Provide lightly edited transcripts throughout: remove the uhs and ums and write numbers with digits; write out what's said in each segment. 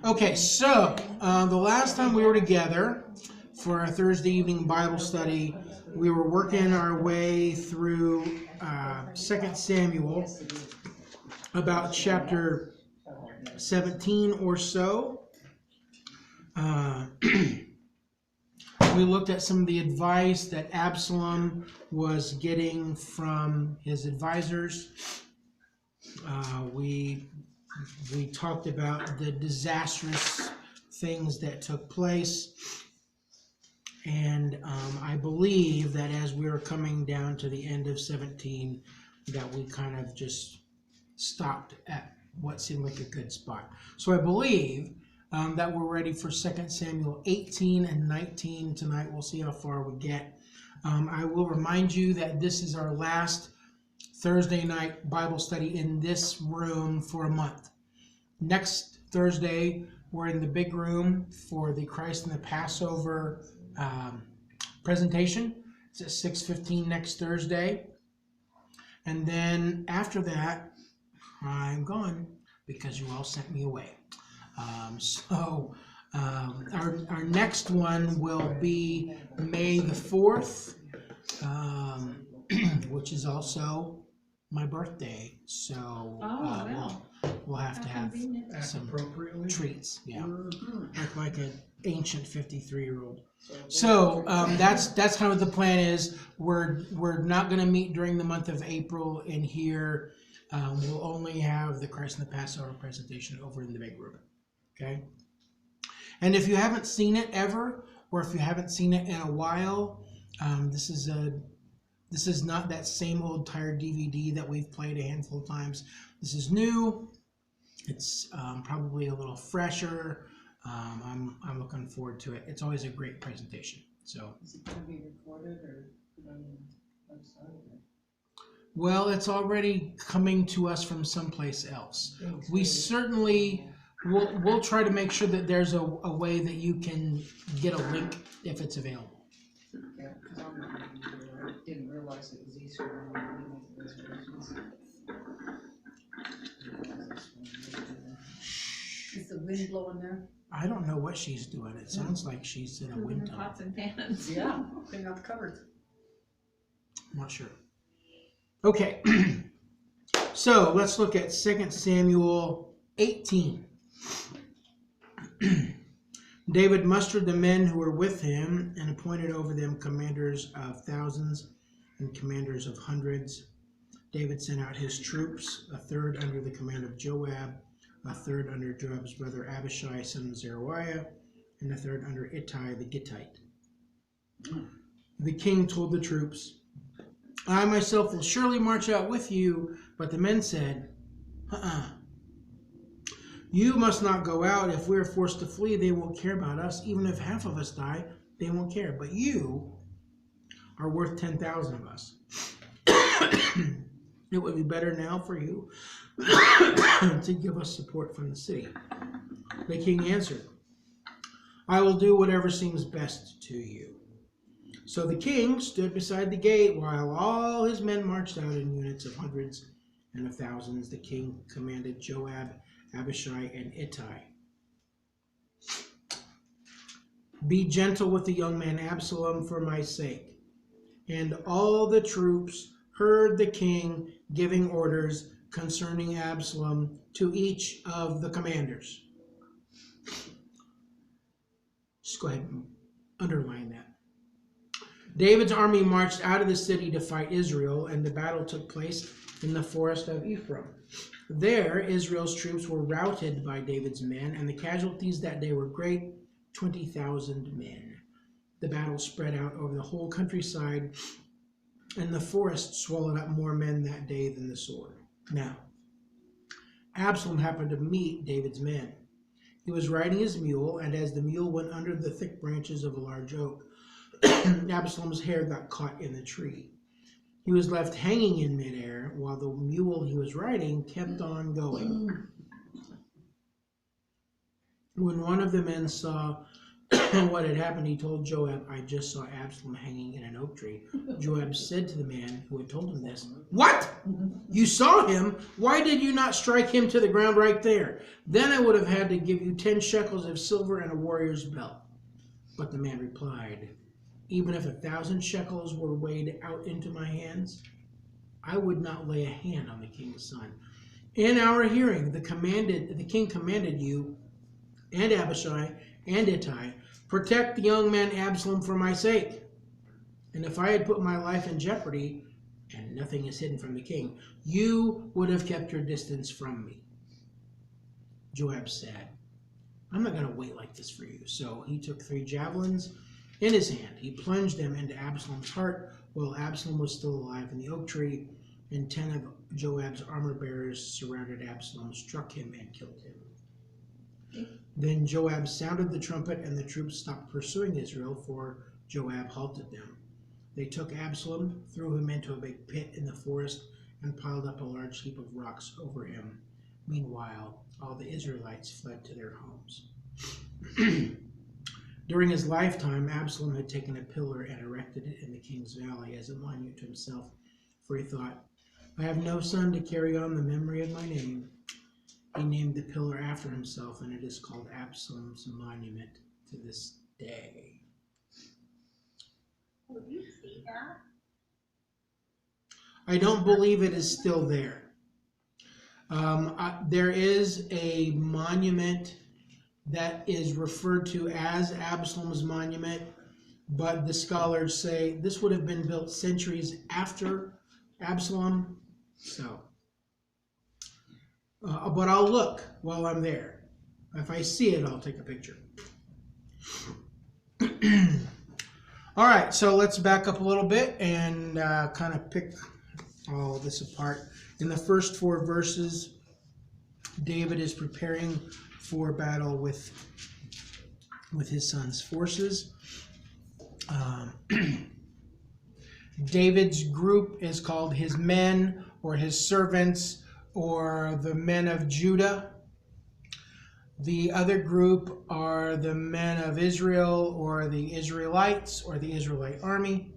Okay, so the last time we were together for our Thursday evening Bible study, we were working our way through 2 Samuel, about chapter 17 or so. We looked at some of the advice that Absalom was getting from his advisors. We talked about the disastrous things that took place. And I believe that as we were coming down to the end of 17, that we kind of just stopped at what seemed like a good spot. So I believe that we're ready for 2 Samuel 18 and 19 tonight. We'll see how far we get. I will remind you that this is our last Thursday night Bible study in this room for a month. Next Thursday, we're in the big room for the Christ and the Passover presentation. It's at 6:15 next Thursday. And then after that, I'm gone because you all sent me away. Our next one will be May the 4th, which is also my birthday. So we'll have to have some treats. Yeah, act like an ancient 53-year-old. So that's kind of what the plan is. We're not going to meet during the month of April in here. We'll only have the Christ and the Passover presentation over in the big room. Okay. And if you haven't seen it ever, or if you haven't seen it in a while, this is not that same old tired DVD that we've played a handful of times. This is new. It's probably a little fresher. I'm looking forward to it. It's always a great presentation. So. Is it going to be recorded or put on the website? Well, it's already coming to us from someplace else. We certainly we'll try to make sure that there's a way that you can get a link if it's available. Yeah, because I didn't realize it was Easter. Is the wind blowing there? I don't know what she's doing. It sounds like she's in a wind tunnel. Pots and pans. Yeah, cleaning out the cupboards. I'm not sure. Okay, so let's look at 2 Samuel 18. David mustered the men who were with him and appointed over them commanders of thousands and commanders of hundreds. David sent out his troops, a third under the command of Joab, a third under Joab's brother Abishai, son of Zeruiah, and a third under Ittai the Gittite. The king told the troops, I myself will surely march out with you. But the men said, You must not go out. If we are forced to flee, they won't care about us. Even if half of us die, they won't care. But you are worth 10,000 of us. It would be better now for you to give us support from the city. The king answered, I will do whatever seems best to you. So the king stood beside the gate while all his men marched out in units of hundreds and of thousands. The king commanded Joab, Abishai, and Ittai. Be gentle with the young man Absalom for my sake. And all the troops heard the king giving orders concerning Absalom to each of the commanders. Just go ahead and underline that. David's army marched out of the city to fight Israel, and the battle took place in the forest of Ephraim. There, Israel's troops were routed by David's men, and the casualties that day were great, 20,000 men. The battle spread out over the whole countryside, and the forest swallowed up more men that day than the sword. Now, Absalom happened to meet David's men. He was riding his mule, and as the mule went under the thick branches of a large oak, Absalom's hair got caught in the tree. He was left hanging in midair while the mule he was riding kept on going. When one of the men saw what had happened, he told Joab, I just saw Absalom hanging in an oak tree. Joab said to the man who had told him this, What? You saw him? Why did you not strike him to the ground right there? Then I would have had to give you 10 shekels of silver and a warrior's belt. But the man replied, Even if 1,000 shekels were weighed out into my hands, I would not lay a hand on the king's son. In our hearing, the king commanded you and Abishai and Ittai, protect the young man Absalom for my sake. And if I had put my life in jeopardy, and nothing is hidden from the king, you would have kept your distance from me. Joab said, I'm not going to wait like this for you. So he took 3 javelins in his hand. He plunged them into Absalom's heart while Absalom was still alive in the oak tree, and 10 of Joab's armor bearers surrounded Absalom, struck him, and killed him. Then Joab sounded the trumpet, and the troops stopped pursuing Israel, for Joab halted them. They took Absalom, threw him into a big pit in the forest, and piled up a large heap of rocks over him. Meanwhile, all the Israelites fled to their homes. During his lifetime, Absalom had taken a pillar and erected it in the king's valley as a monument to himself, for he thought, I have no son to carry on the memory of my name. He named the pillar after himself, and it is called Absalom's monument to this day. Will you see that? I don't believe it is still there. There is a monument that is referred to as Absalom's monument, but the scholars say this would have been built centuries after Absalom. So, but I'll look while I'm there. If I see it, I'll take a picture. All right, so let's back up a little bit and kind of pick all of this apart. In the first 4 verses, David is preparing for battle with his son's forces. David's group is called his men or his servants or the men of Judah. The other group are the men of Israel or the Israelites or the Israelite army.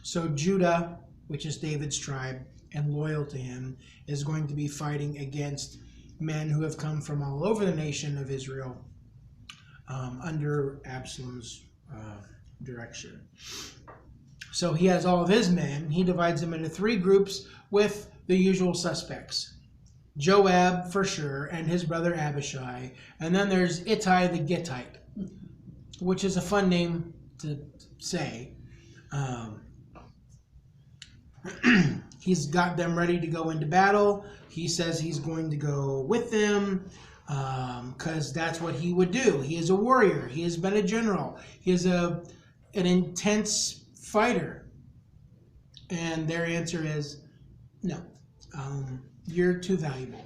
So Judah, which is David's tribe and loyal to him, is going to be fighting against men who have come from all over the nation of Israel under Absalom's direction. So he has all of his men. He divides them into 3 groups with the usual suspects. Joab, for sure, and his brother Abishai. And then there's Ittai the Gittite, which is a fun name to say. He's got them ready to go into battle. He says he's going to go with them because that's what he would do. He is a warrior. He has been a general. He is an intense fighter. And their answer is, no, you're too valuable.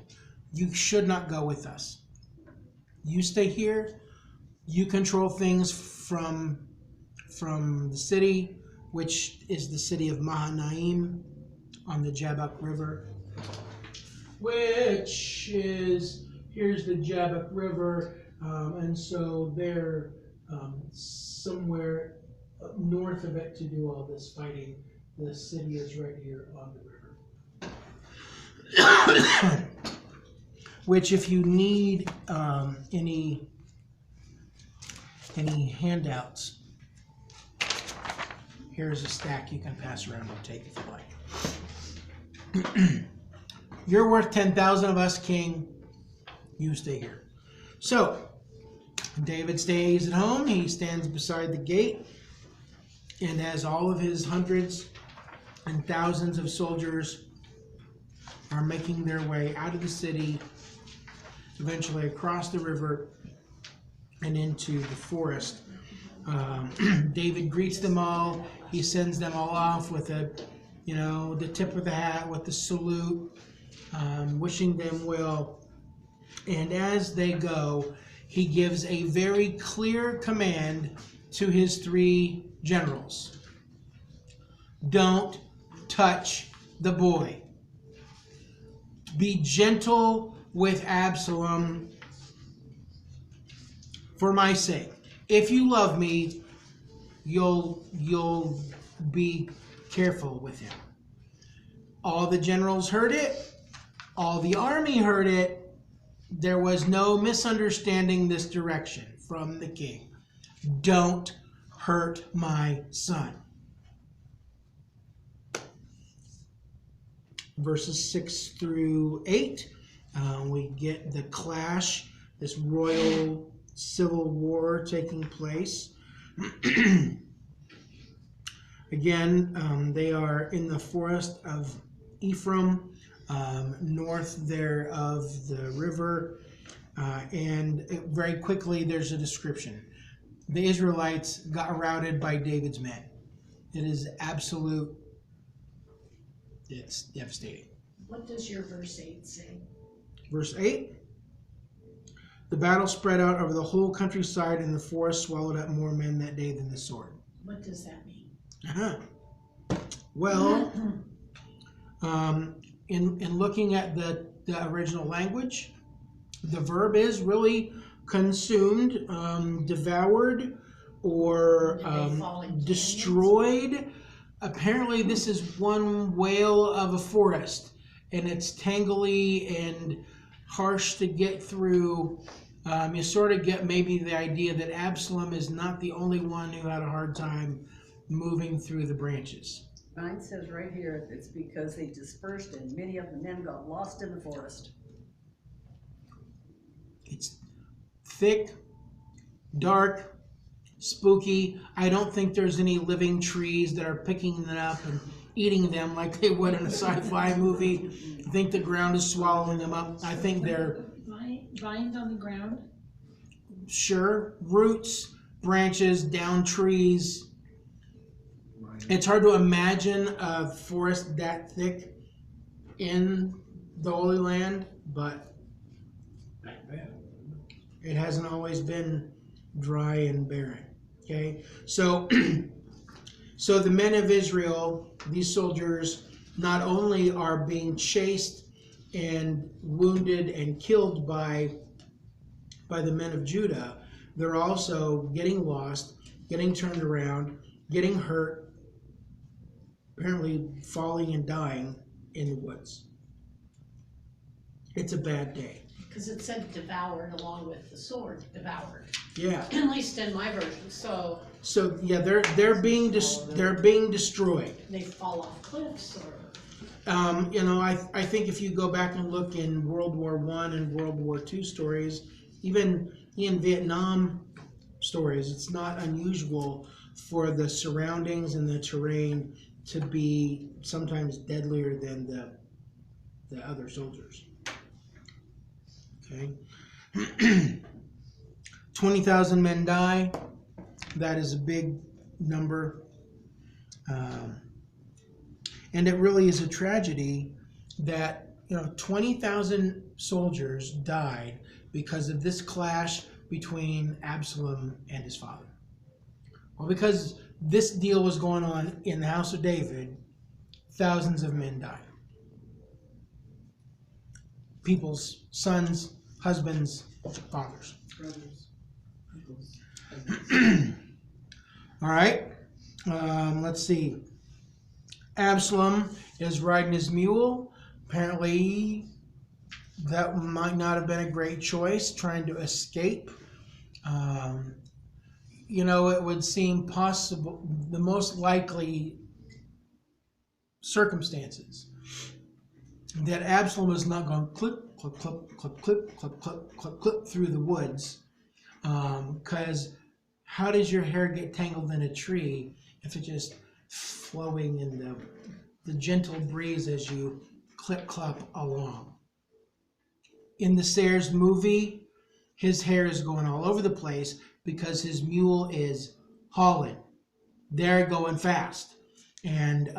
You should not go with us. You stay here. You control things from the city, which is the city of Mahanaim on the Jabbok River, which is, here's the Jabbok River, and so they're somewhere north of it to do all this fighting. The city is right here on the river. Which, if you need any handouts, here's a stack you can pass around and take if you like. You're worth 10,000 of us, king. You stay here. So, David stays at home. He stands beside the gate. And as all of his hundreds and thousands of soldiers are making their way out of the city, eventually across the river and into the forest, David greets them all. He sends them all off with the tip of the hat, with the salute, wishing them well. And as they go, he gives a very clear command to his 3 generals. Don't touch the boy. Be gentle with Absalom for my sake. If you love me, you'll be careful with him. All the generals heard it. All the army heard it. There was no misunderstanding this direction from the king. Don't hurt my son. Verses 6 through 8, we get the clash, this royal civil war taking place. Again, they are in the forest of Ephraim, north there of the river, and very quickly there's a description. The Israelites got routed by David's men. It is absolute. It's devastating. What does your verse 8 say? Verse 8. The battle spread out over the whole countryside, and the forest swallowed up more men that day than the sword. What does that mean? Well, in looking at the original language, the verb is really consumed, devoured, or destroyed. Apparently, this is one wail of a forest, and it's tangly and harsh to get through. You sort of get maybe the idea that Absalom is not the only one who had a hard time moving through the branches. Mine says right here, it's because they dispersed and many of the men got lost in the forest. It's thick, dark, spooky. I don't think there's any living trees that are picking them up and eating them like they would in a sci-fi movie. I think the ground is swallowing them up. I think they're... Vines on the ground? Sure. Roots, branches, down trees. It's hard to imagine a forest that thick in the Holy Land, but it hasn't always been dry and barren. Okay, so the men of Israel, these soldiers, not only are being chased and wounded and killed by the men of Judah, they're also getting lost, getting turned around, getting hurt, apparently falling and dying in the woods. It's a bad day. Because it said devoured along with the sword, devoured. Yeah. At least in my version. So yeah, they're being destroyed. They fall off cliffs, or I think if you go back and look in World War I and World War II stories, even in Vietnam stories, it's not unusual for the surroundings and the terrain to be sometimes deadlier than the other soldiers. Okay. 20,000 men die. That is a big number. And it really is a tragedy that 20,000 soldiers died because of this clash between Absalom and his father. Well, because this deal was going on in the house of David, thousands of men died. People's sons, husbands, fathers. Brothers. All right. Let's see. Absalom is riding his mule. Apparently, that might not have been a great choice, trying to escape. It would seem possible, the most likely circumstances, that Absalom is not going clip, clip, clip, clip, clip, clip, clip, clip, clip through the woods. Because how does your hair get tangled in a tree if it's just flowing in the gentle breeze as you clip-clop along? In the Sayers movie, his hair is going all over the place because his mule is hauling. They're going fast. And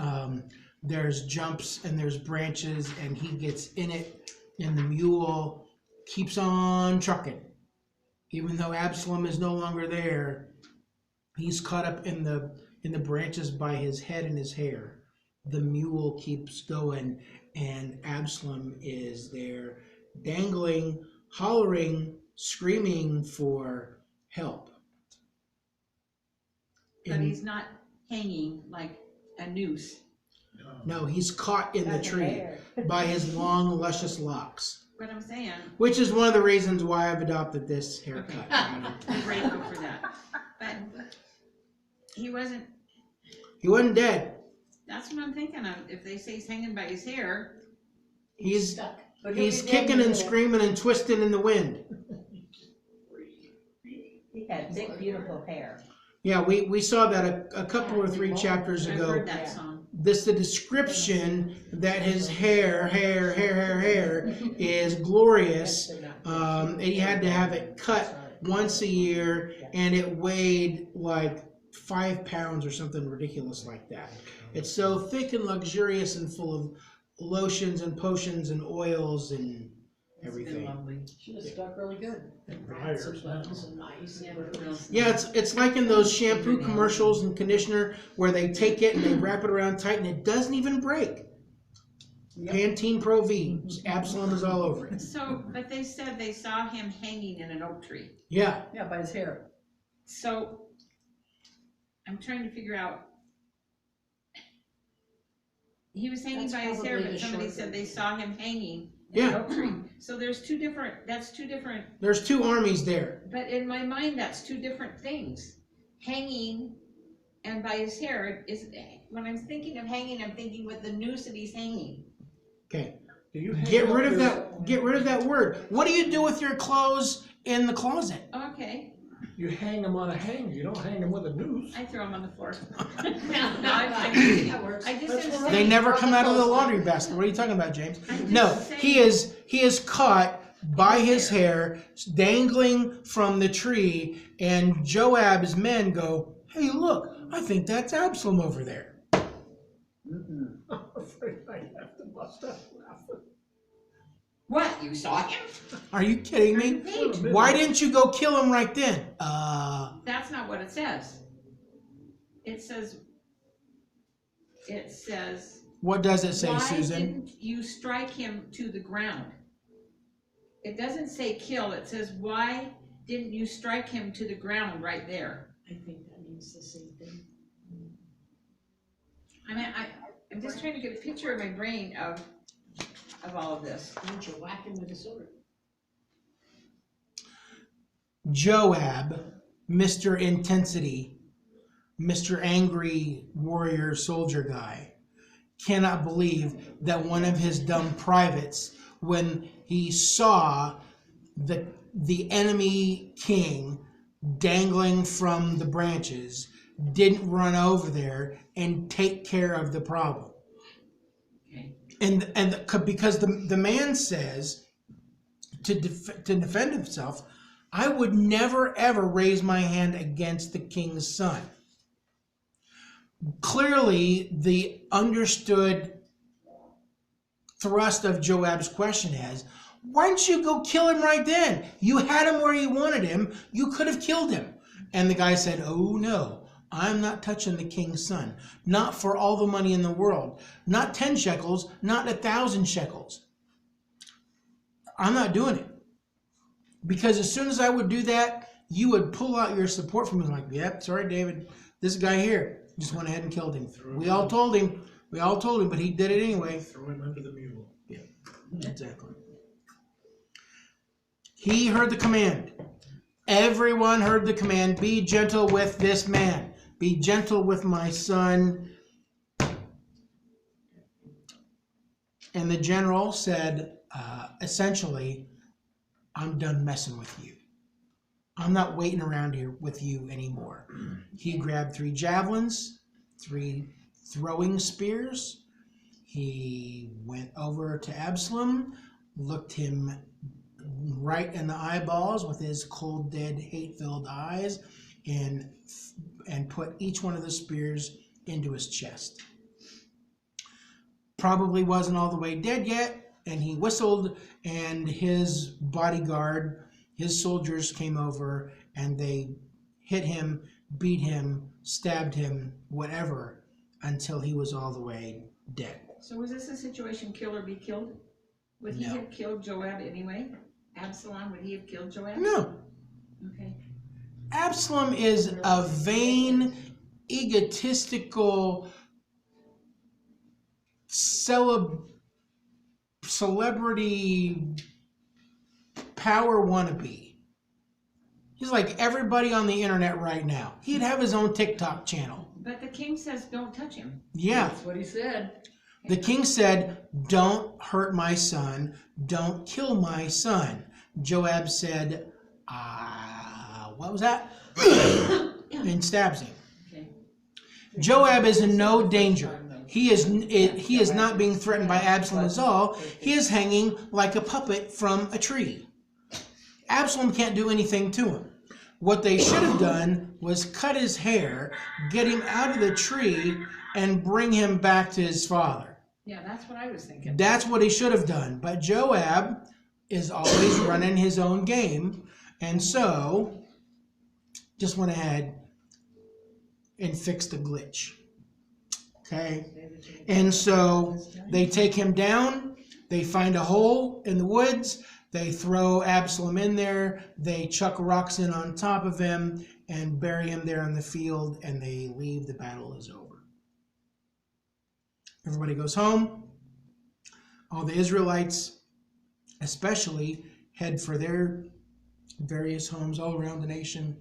there's jumps and there's branches, and he gets in it, and the mule keeps on trucking. Even though Absalom is no longer there, he's caught up in the branches by his head and his hair. The mule keeps going, and Absalom is there dangling, hollering, screaming for help. But he's not hanging like a noose. No, he's caught in the tree by his long, luscious locks. What I'm saying. Which is one of the reasons why I've adopted this haircut. I'm grateful for that. But he wasn't dead. That's what I'm thinking of. If they say he's hanging by his hair. He's stuck. He's kicking and screaming and twisting in the wind. He had thick, beautiful hair. Yeah, we saw that a couple or 3 chapters I've ago. heard that song. The description that his hair is glorious. And he had to have it cut once a year, and it weighed like 5 pounds or something ridiculous like that. It's so thick and luxurious and full of lotions and potions and oils and everything. Should have stuck really good. Briars, Buttons and nice. Yeah, it's like in those shampoo commercials and conditioner where they take it and they wrap it around tight and it doesn't even break. Yep. Pantene Pro V, Absalom is all over it. So, but they said they saw him hanging in an oak tree. Yeah. Yeah, by his hair. So, I'm trying to figure out. He was hanging by his hair, but somebody said they saw him hanging in an oak tree. So there's two different. There's 2 armies there. But in my mind, that's 2 different things. Hanging and by his hair is, when I'm thinking of hanging, I'm thinking with the noose that he's hanging. Okay. Get rid of that word. What do you do with your clothes in the closet? Okay. You hang them on a hanger. You don't hang them with a noose. I throw them on the floor. That works. I just That's didn't right. They never come out of the laundry basket. What are you talking about, James? No, he is caught by his hair, dangling from the tree, and Joab's men go, "Hey, look, I think that's Absalom over there." I'm afraid I have to bust out laughing. What? You saw him? Are you kidding me? Why didn't you go kill him right then? That's not what it says. It says. What does it say, Why Susan? didn't you strike him to the ground? It doesn't say kill. It says why didn't you strike him to the ground right there? I think that means the same thing. I mean, I'm just trying to get a picture in my brain of all of this. Don't you whack him with a sword? Joab, Mr. Intensity, Mr. Angry Warrior Soldier guy, cannot believe that one of his dumb privates, when he saw the enemy king dangling from the branches, didn't run over there and take care of the problem. Okay. And because the man says to defend himself, I would never ever raise my hand against the king's son. Clearly, the understood thrust of Joab's question is, why didn't you go kill him right then? You had him where you wanted him. You could have killed him. And the guy said, oh no, I'm not touching the king's son. Not for all the money in the world. Not 10 shekels, not 1,000 shekels. I'm not doing it. Because as soon as I would do that, you would pull out your support from me like, yep, sorry, David, this guy here just went ahead and killed him. We all told him, but he did it anyway. Throw him under the mule. Yeah, exactly. He heard the command. Everyone heard the command, be gentle with this man. Be gentle with my son. And the general said, essentially, I'm done messing with you. I'm not waiting around here with you anymore. He grabbed 3 javelins, 3 throwing spears. He went over to Absalom, looked him right in the eyeballs with his cold, dead, hate-filled eyes, and put each one of the spears into his chest. Probably wasn't all the way dead yet, and he whistled, and his bodyguard, his soldiers came over, and they hit him, beat him, stabbed him, whatever, until he was all the way dead. So was this a situation kill or be killed? Would he No. have killed Joab anyway? Absalom, would he have killed Joab? No. Okay. Absalom is a vain, egotistical, celebrity power wannabe. He's like everybody on the internet right now. He'd have his own TikTok channel. But the king says don't touch him. Yeah. That's what he said. The king said, don't hurt my son. Don't kill my son. Joab said, what was that? And stabs him. Okay. Joab is in no danger. He is not being threatened by Absalom at all. He is hanging like a puppet from a tree. Absalom can't do anything to him. What they should have done was cut his hair, get him out of the tree, and bring him back to his father. Yeah, that's what I was thinking. That's what he should have done. But Joab is always running his own game, and so just went ahead and fixed the glitch. Okay? And so they take him down, they find a hole in the woods, they throw Absalom in there, they chuck rocks in on top of him and bury him there in the field, and they leave. The battle is over. Everybody goes home. All the Israelites, especially, head for their various homes all around the nation.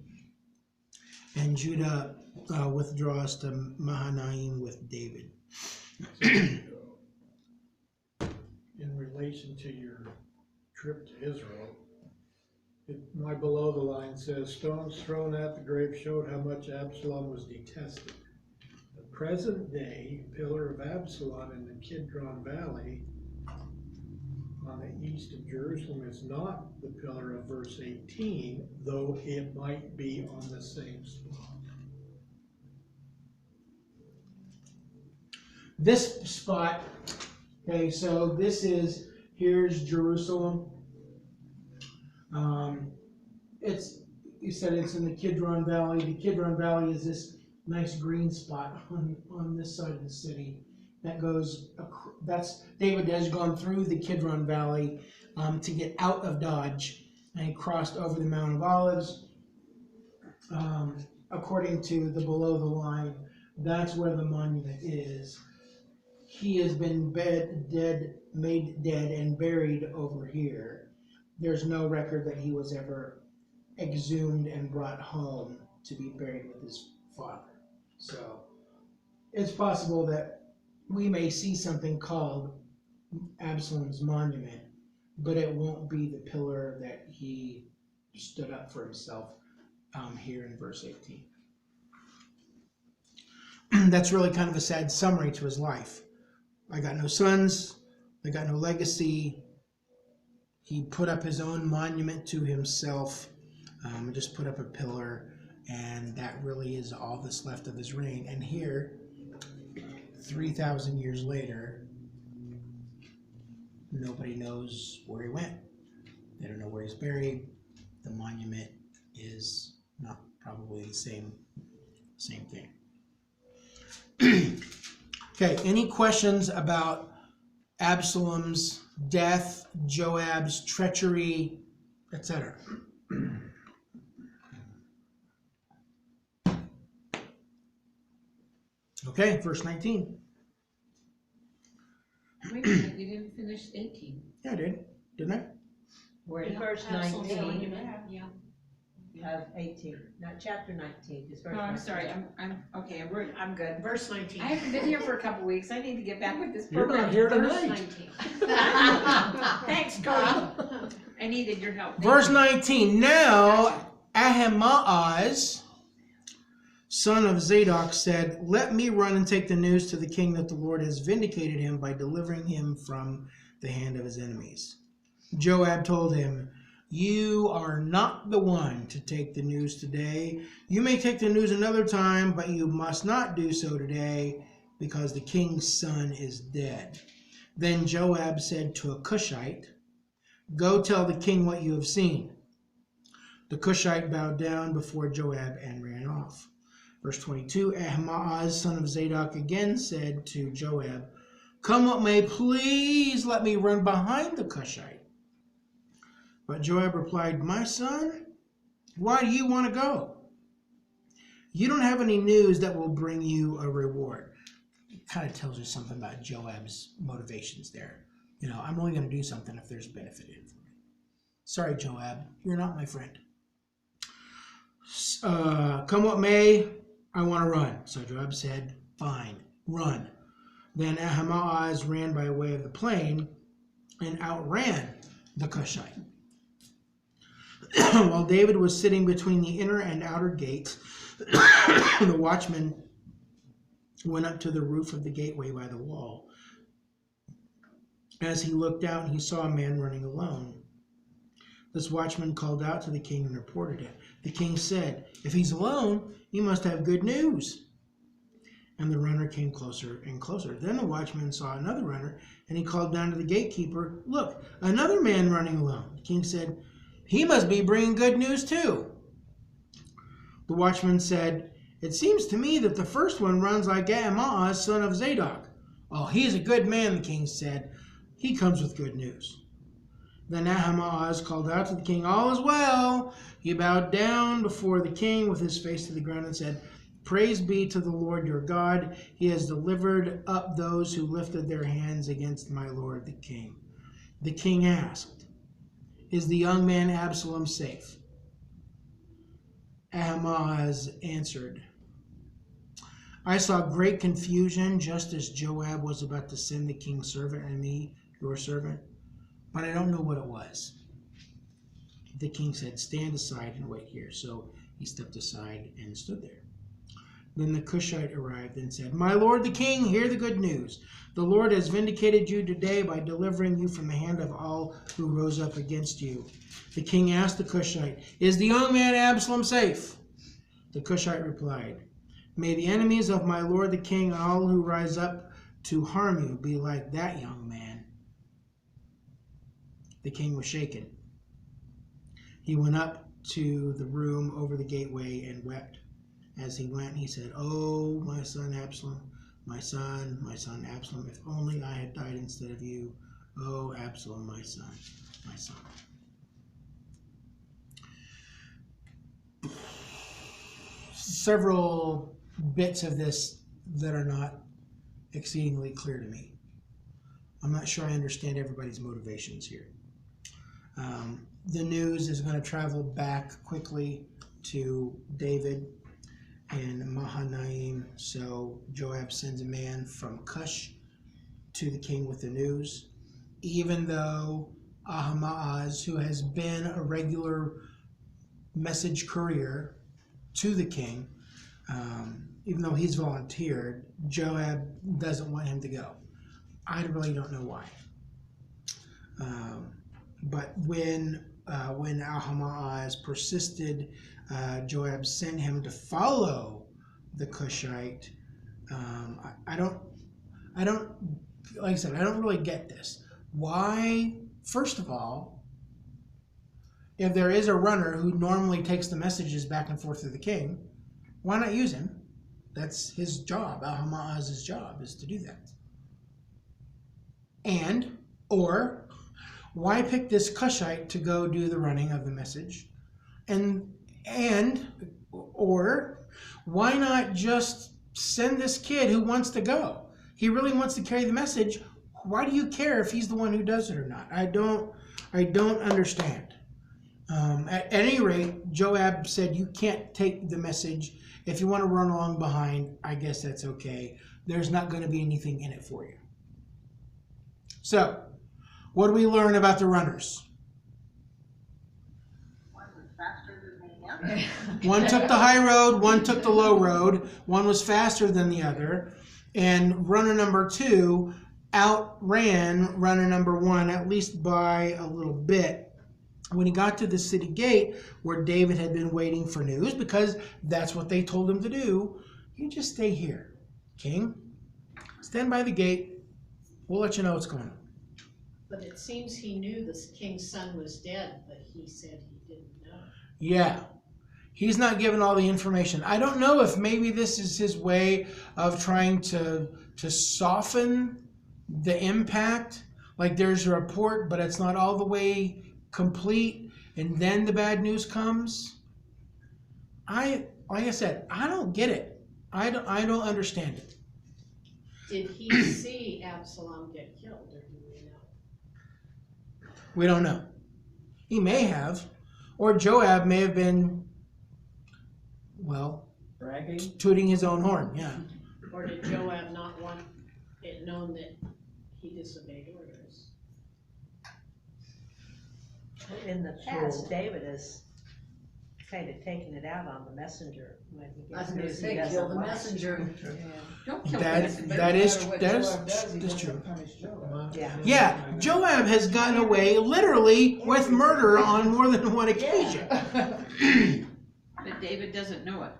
And Judah withdraws to Mahanaim with David. In relation to your trip to Israel, my below the line says, stones thrown at the grave showed how much Absalom was detested. The present day pillar of Absalom in the Kidron Valley on the east of Jerusalem is not the pillar of verse 18, though it might be on the same spot. This spot, okay, so here's Jerusalem. You said it's in the Kidron Valley. The Kidron Valley is this nice green spot on this side of the city that goes. David has gone through the Kidron Valley to get out of Dodge, and he crossed over the Mount of Olives. According to the below the line, that's where the monument is. He has been made dead, and buried over here. There's no record that he was ever exhumed and brought home to be buried with his father. So it's possible that we may see something called Absalom's monument, but it won't be the pillar that he stood up for himself here in verse 18. That's really kind of a sad summary to his life. I got no sons, I got no legacy. He put up his own monument to himself, just put up a pillar, and that really is all that's left of his reign. And here, 3,000 years later, nobody knows where he went. They don't know where he's buried. The monument is not probably the same thing. Okay, any questions about Absalom's death, Joab's treachery, etc.? Okay, verse 19. Wait a minute, you didn't finish 18. Yeah, I did. Didn't I? We're in Yeah, verse Absalom's 19 monument, yeah. of 18, not chapter 19, just verse Oh, 19. I'm sorry, I'm good. Verse 19. I haven't been here for a couple weeks, I need to get back with this You're program. not here Verse tonight. 19. Thanks, Cody. I needed your help. Thank Verse you. 19. Now Ahimaaz, son of Zadok, said, "Let me run and take the news to the king that the Lord has vindicated him by delivering him from the hand of his enemies." Joab told him, "You are not the one to take the news today. You may take the news another time, but you must not do so today, because the king's son is dead." Then Joab said to a Cushite, "Go tell the king what you have seen." The Cushite bowed down before Joab and ran off. Verse 22, Ahimaaz, son of Zadok, again said to Joab, Come what may, please let me run behind the Cushite. But Joab replied, my son, why do you want to go? You don't have any news that will bring you a reward. It kind of tells you something about Joab's motivations there. You know, I'm only going to do something if there's benefit in it for me. Sorry, Joab, you're not my friend. Come what may, I want to run. So Joab said, fine, run. Then Ahimaaz ran by way of the plain and outran the Cushite. While David was sitting between the inner and outer gates, the watchman went up to the roof of the gateway by the wall. As he looked out, he saw a man running alone. This watchman called out to the king and reported it. The king said, if he's alone, he must have good news. And the runner came closer and closer. Then the watchman saw another runner, and he called down to the gatekeeper, look, another man running alone. The king said, he must be bringing good news too. The watchman said, it seems to me that the first one runs like Ahimaaz, son of Zadok. Oh, he's a good man, the king said. He comes with good news. Then Ahimaaz called out to the king, all is well. He bowed down before the king with his face to the ground and said, praise be to the Lord your God. He has delivered up those who lifted their hands against my lord the king. The king asked, is the young man Absalom safe? Ahimaaz answered, I saw great confusion just as Joab was about to send the king's servant and me, your servant, but I don't know what it was. The king said, stand aside and wait here. So he stepped aside and stood there. Then the Cushite arrived and said, my lord the king, hear the good news. The Lord has vindicated you today by delivering you from the hand of all who rose up against you. The king asked the Cushite, is the young man Absalom safe? The Cushite replied, may the enemies of my lord the king and all who rise up to harm you be like that young man. The king was shaken. He went up to the room over the gateway and wept. As he went, he said, oh, my son Absalom, my son Absalom, if only I had died instead of you. Oh, Absalom, my son, my son. Several bits of this that are not exceedingly clear to me. I'm not sure I understand everybody's motivations here. The news is going to travel back quickly to David in Mahanaim. So Joab sends a man from Cush to the king with the news. Even though Ahimaaz, who has been a regular message courier to the king, even though he's volunteered, Joab doesn't want him to go. I really don't know why. But when Ahimaaz persisted, Joab sent him to follow the Cushite. I don't, like I said, I don't really get this. Why, first of all, if there is a runner who normally takes the messages back and forth to the king, why not use him? That's his job. Ahimaaz's job is to do that. Or why pick this Cushite to go do the running of the message? Or why not just send this kid who wants to go? He really wants to carry the message. Why do you care if he's the one who does it or not? I don't understand. At any rate, Joab said, you can't take the message. If you want to run along behind, I guess that's okay. There's not going to be anything in it for you. So, what do we learn about the runners? One took the high road, one took the low road. One was faster than the other. And runner number 2 outran runner number 1, at least by a little bit. When he got to the city gate, where David had been waiting for news, because that's what they told him to do, you just stay here, king. Stand by the gate. We'll let you know what's going on. But it seems he knew the king's son was dead, but he said he didn't know. Yeah. He's not given all the information. I don't know if maybe this is his way of trying to soften the impact, like there's a report, but it's not all the way complete, and then the bad news comes. Like I said, I don't get it. I don't understand it. Did he see Absalom get killed, or do we know? We don't know. He may have, or Joab may have been, well, Bragging. tooting his own horn. Yeah. Or did Joab not want it known that he disobeyed orders? In the past, David has kind of taken it out on the messenger when he I was gets gonna news he say, doesn't kill the like. messenger. Don't kill That the that is No matter what that is Joab does, he that's doesn't true. punish Joab. Yeah. Yeah, Joab has gotten away literally with murder on more than one occasion. But David doesn't know it,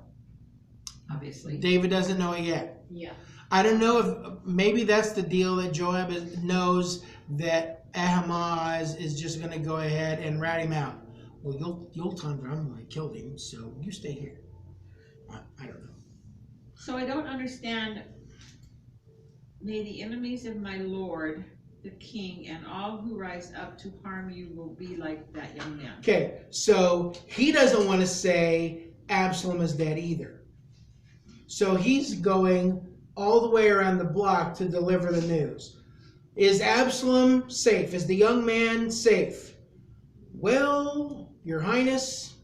obviously. David doesn't know it yet. Yeah. I don't know if maybe that's the deal, that Joab knows that Ahimaaz is just going to go ahead and rat him out. Well, you'll tell him I'm going to kill him, so you stay here. I don't know. So I don't understand. May the enemies of my Lord, the king, and all who rise up to harm you will be like that young man. Okay, so he doesn't want to say Absalom is dead either. So he's going all the way around the block to deliver the news. Is Absalom safe? Is the young man safe? Well, Your Highness,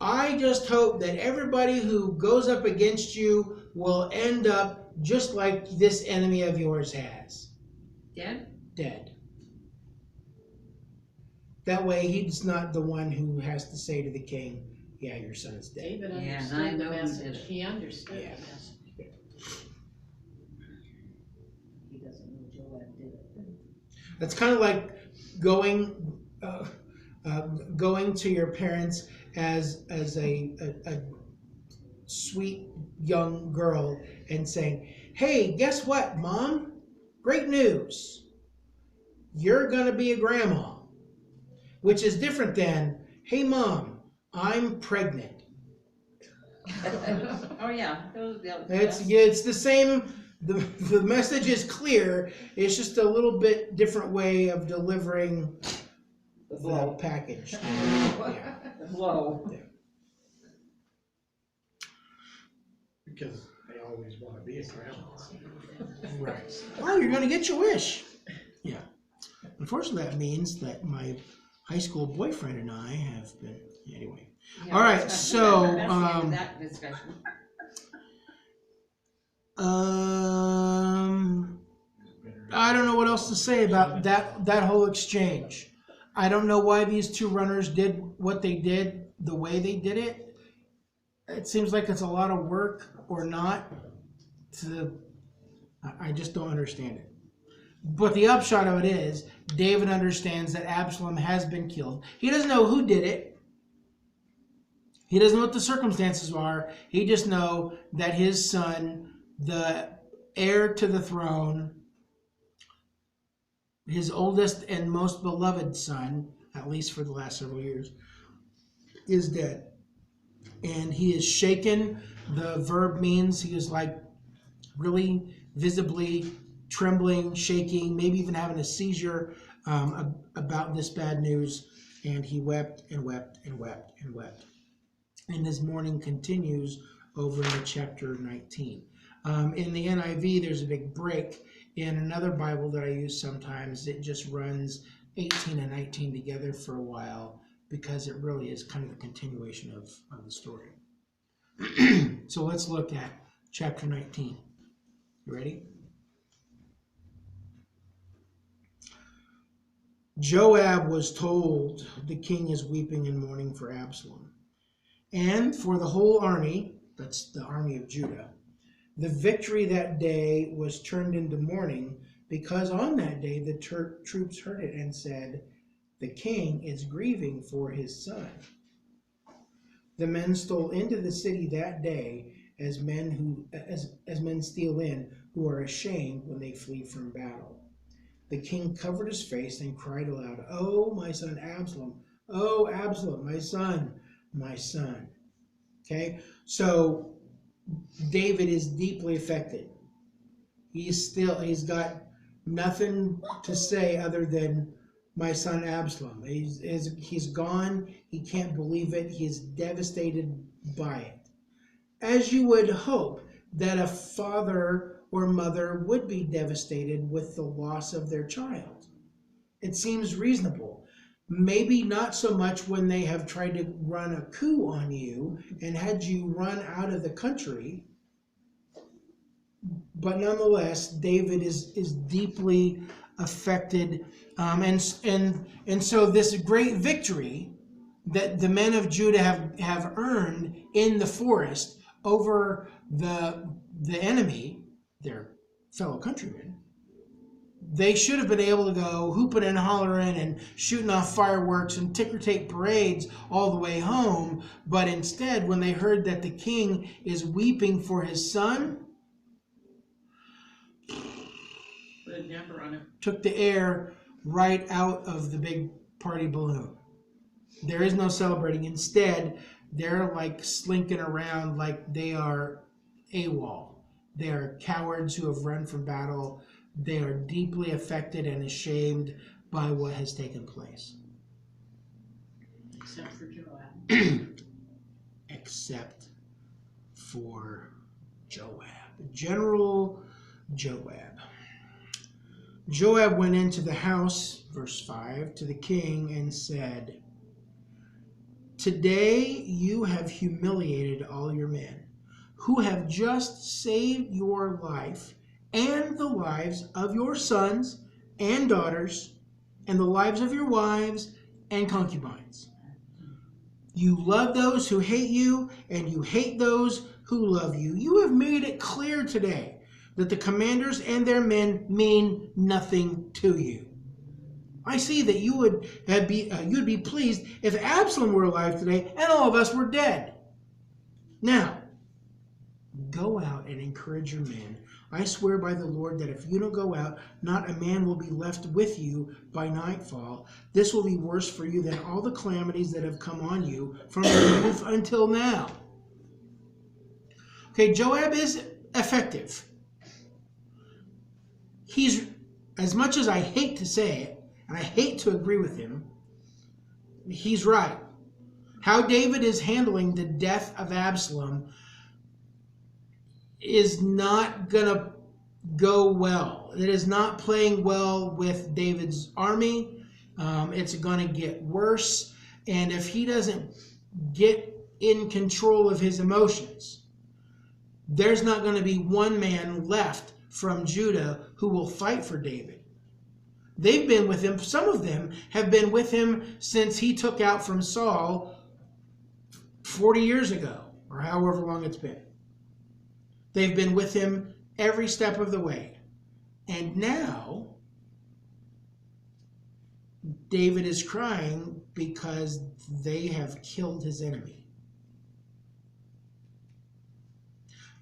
I just hope that everybody who goes up against you will end up just like this enemy of yours has. Dead? Dead. That way he's not the one who has to say to the king, yeah, your son's dead. David Yeah, and I understood the know who message. did it. He understood Yeah. the message. He doesn't know Joab did it. That's kind of like going going to your parents as a sweet young girl and saying, hey, guess what, Mom? Great news. You're going to be a grandma. Which is different than, hey, Mom, I'm pregnant. Oh, yeah. Those, It's the same. The message is clear. It's just a little bit different way of delivering the package. Yeah. Whoa. Because they always want to be a grandma. Right. Well, you're going to get your wish. Yeah. Unfortunately, that means that my high school boyfriend and I have been. Anyway. yeah, All right. that's So. the end of that discussion. I don't know what else to say about that whole exchange. I don't know why these two runners did what they did the way they did it. It seems like it's a lot of work or not. I just don't understand it. But the upshot of it is, David understands that Absalom has been killed. He doesn't know who did it. He doesn't know what the circumstances are. He just knows that his son, the heir to the throne, his oldest and most beloved son, at least for the last several years, is dead. And he is shaken. The verb means he is like really visibly trembling, shaking, maybe even having a seizure about this bad news. And he wept and wept and wept and wept. And his mourning continues over into chapter 19. In the NIV, there's a big break. In another Bible that I use sometimes, it just runs 18 and 19 together for a while because it really is kind of a continuation of the story. So let's look at chapter 19. You ready? Joab was told the king is weeping and mourning for Absalom. And for the whole army, that's the army of Judah, the victory that day was turned into mourning because on that day the troops heard it and said, the king is grieving for his son. The men stole into the city that day as men steal in who are ashamed when they flee from battle. The king covered his face and cried aloud, oh, my son Absalom, oh, Absalom, my son, my son. Okay, so David is deeply affected. he's got nothing to say other than my son Absalom. He's gone. He can't believe it. He's devastated by it. As you would hope that a father or mother would be devastated with the loss of their child. It seems reasonable. Maybe not so much when they have tried to run a coup on you and had you run out of the country. But nonetheless, David is deeply affected. And so this great victory that the men of Judah have earned in the forest over the enemy, their fellow countrymen, they should have been able to go hooping and hollering and shooting off fireworks and ticker-tape parades all the way home. But instead, when they heard that the king is weeping for his son, Put a damper on it. took the air right out of the big party balloon. There is no celebrating. Instead, they're like slinking around like they are AWOL. They are cowards who have run from battle. They are deeply affected and ashamed by what has taken place. Except for Joab. Except for Joab. General Joab. Joab went into the house, verse 5, to the king and said, "Today you have humiliated all your men, who have just saved your life and the lives of your sons and daughters, and the lives of your wives and concubines. You love those who hate you, and you hate those who love you. You have made it clear today that the commanders and their men mean nothing to you. I see that you would be pleased if Absalom were alive today and all of us were dead. Now, go out and encourage your men. I swear by the Lord that if you don't go out, not a man will be left with you by nightfall. This will be worse for you than all the calamities that have come on you from your youth until now." Okay, Joab is effective. He's, as much as I hate to say it, and I hate to agree with him, he's right. How David is handling the death of Absalom is not going to go well. It is not playing well with David's army. It's going to get worse. And if he doesn't get in control of his emotions, there's not going to be one man left from Judah who will fight for David. They've been with him. Some of them have been with him since he took out from Saul 40 years ago, or however long it's been. They've been with him every step of the way. And now, David is crying because they have killed his enemy.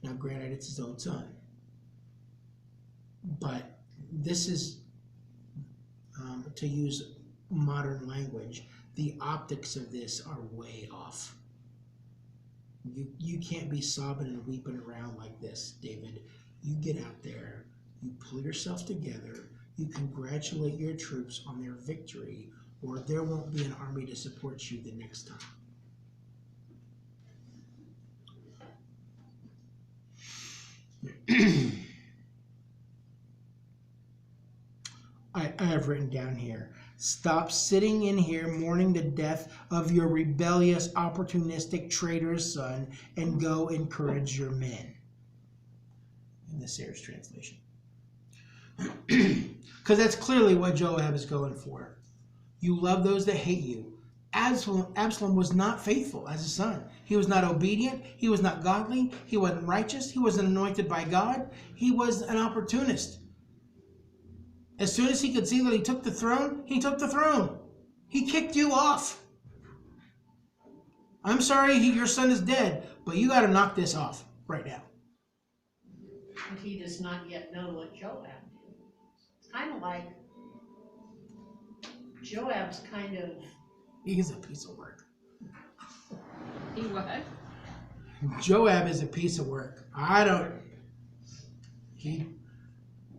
Now, granted, it's his own son. But this is, to use modern language, the optics of this are way off. You can't be sobbing and weeping around like this, David. You get out there, you pull yourself together, you congratulate your troops on their victory, or there won't be an army to support you the next time. I have written down here, stop sitting in here mourning the death of your rebellious, opportunistic, traitorous son, and go encourage your men. In the Sayers translation. Because that's clearly what Joab is going for. You love those that hate you. Absalom was not faithful as a son. He was not obedient. He was not godly. He wasn't righteous. He wasn't anointed by God. He was an opportunist. As soon as he could see that he took the throne, he took the throne. He kicked you off. I'm sorry your son is dead, but you got to knock this off right now. And he does not yet know what Joab did. It's kind of like Joab's kind of... He's a piece of work. He what? Joab is a piece of work.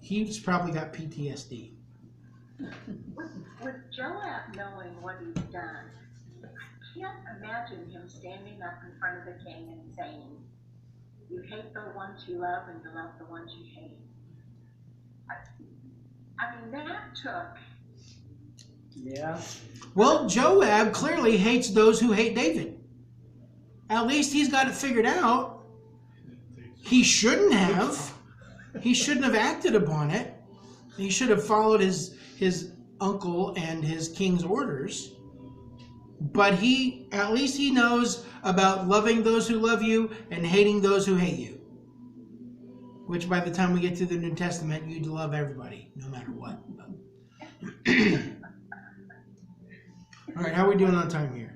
He's probably got PTSD. With Joab knowing what he's done, I can't imagine him standing up in front of the king and saying, "You hate the ones you love and you love the ones you hate." I mean, that took... Yeah. Well, Joab clearly hates those who hate David. At least he's got it figured out. He shouldn't have. He shouldn't have acted upon it. He should have followed his uncle and his king's orders. But at least he knows about loving those who love you and hating those who hate you. Which by the time we get to the New Testament, you'd love everybody, no matter what. All right, how are we doing on time here?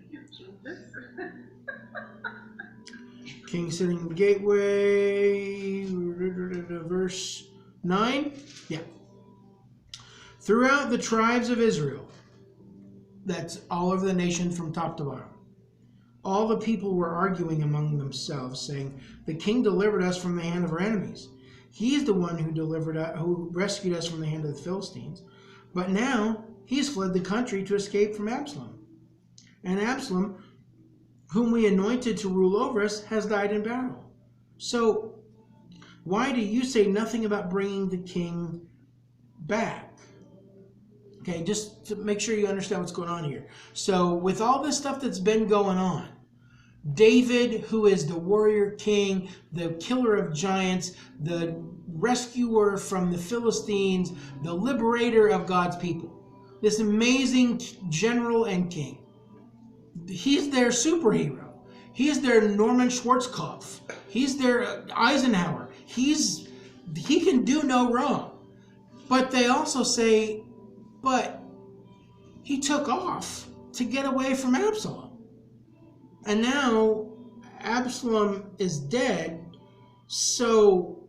King sitting in the gateway, verse 9. Yeah. Throughout the tribes of Israel, that's all over the nation from top to bottom, all the people were arguing among themselves, saying, "The king delivered us from the hand of our enemies. He is the one who rescued us from the hand of the Philistines. But now he has fled the country to escape from Absalom. And Absalom, whom we anointed to rule over us, has died in battle. So why do you say nothing about bringing the king back?" Okay, just to make sure you understand what's going on here. So with all this stuff that's been going on, David, who is the warrior king, the killer of giants, the rescuer from the Philistines, the liberator of God's people, this amazing general and king, he's their superhero. He's their Norman Schwarzkopf. He's their Eisenhower. He can do no wrong. But they also say, but he took off to get away from Absalom. And now Absalom is dead, so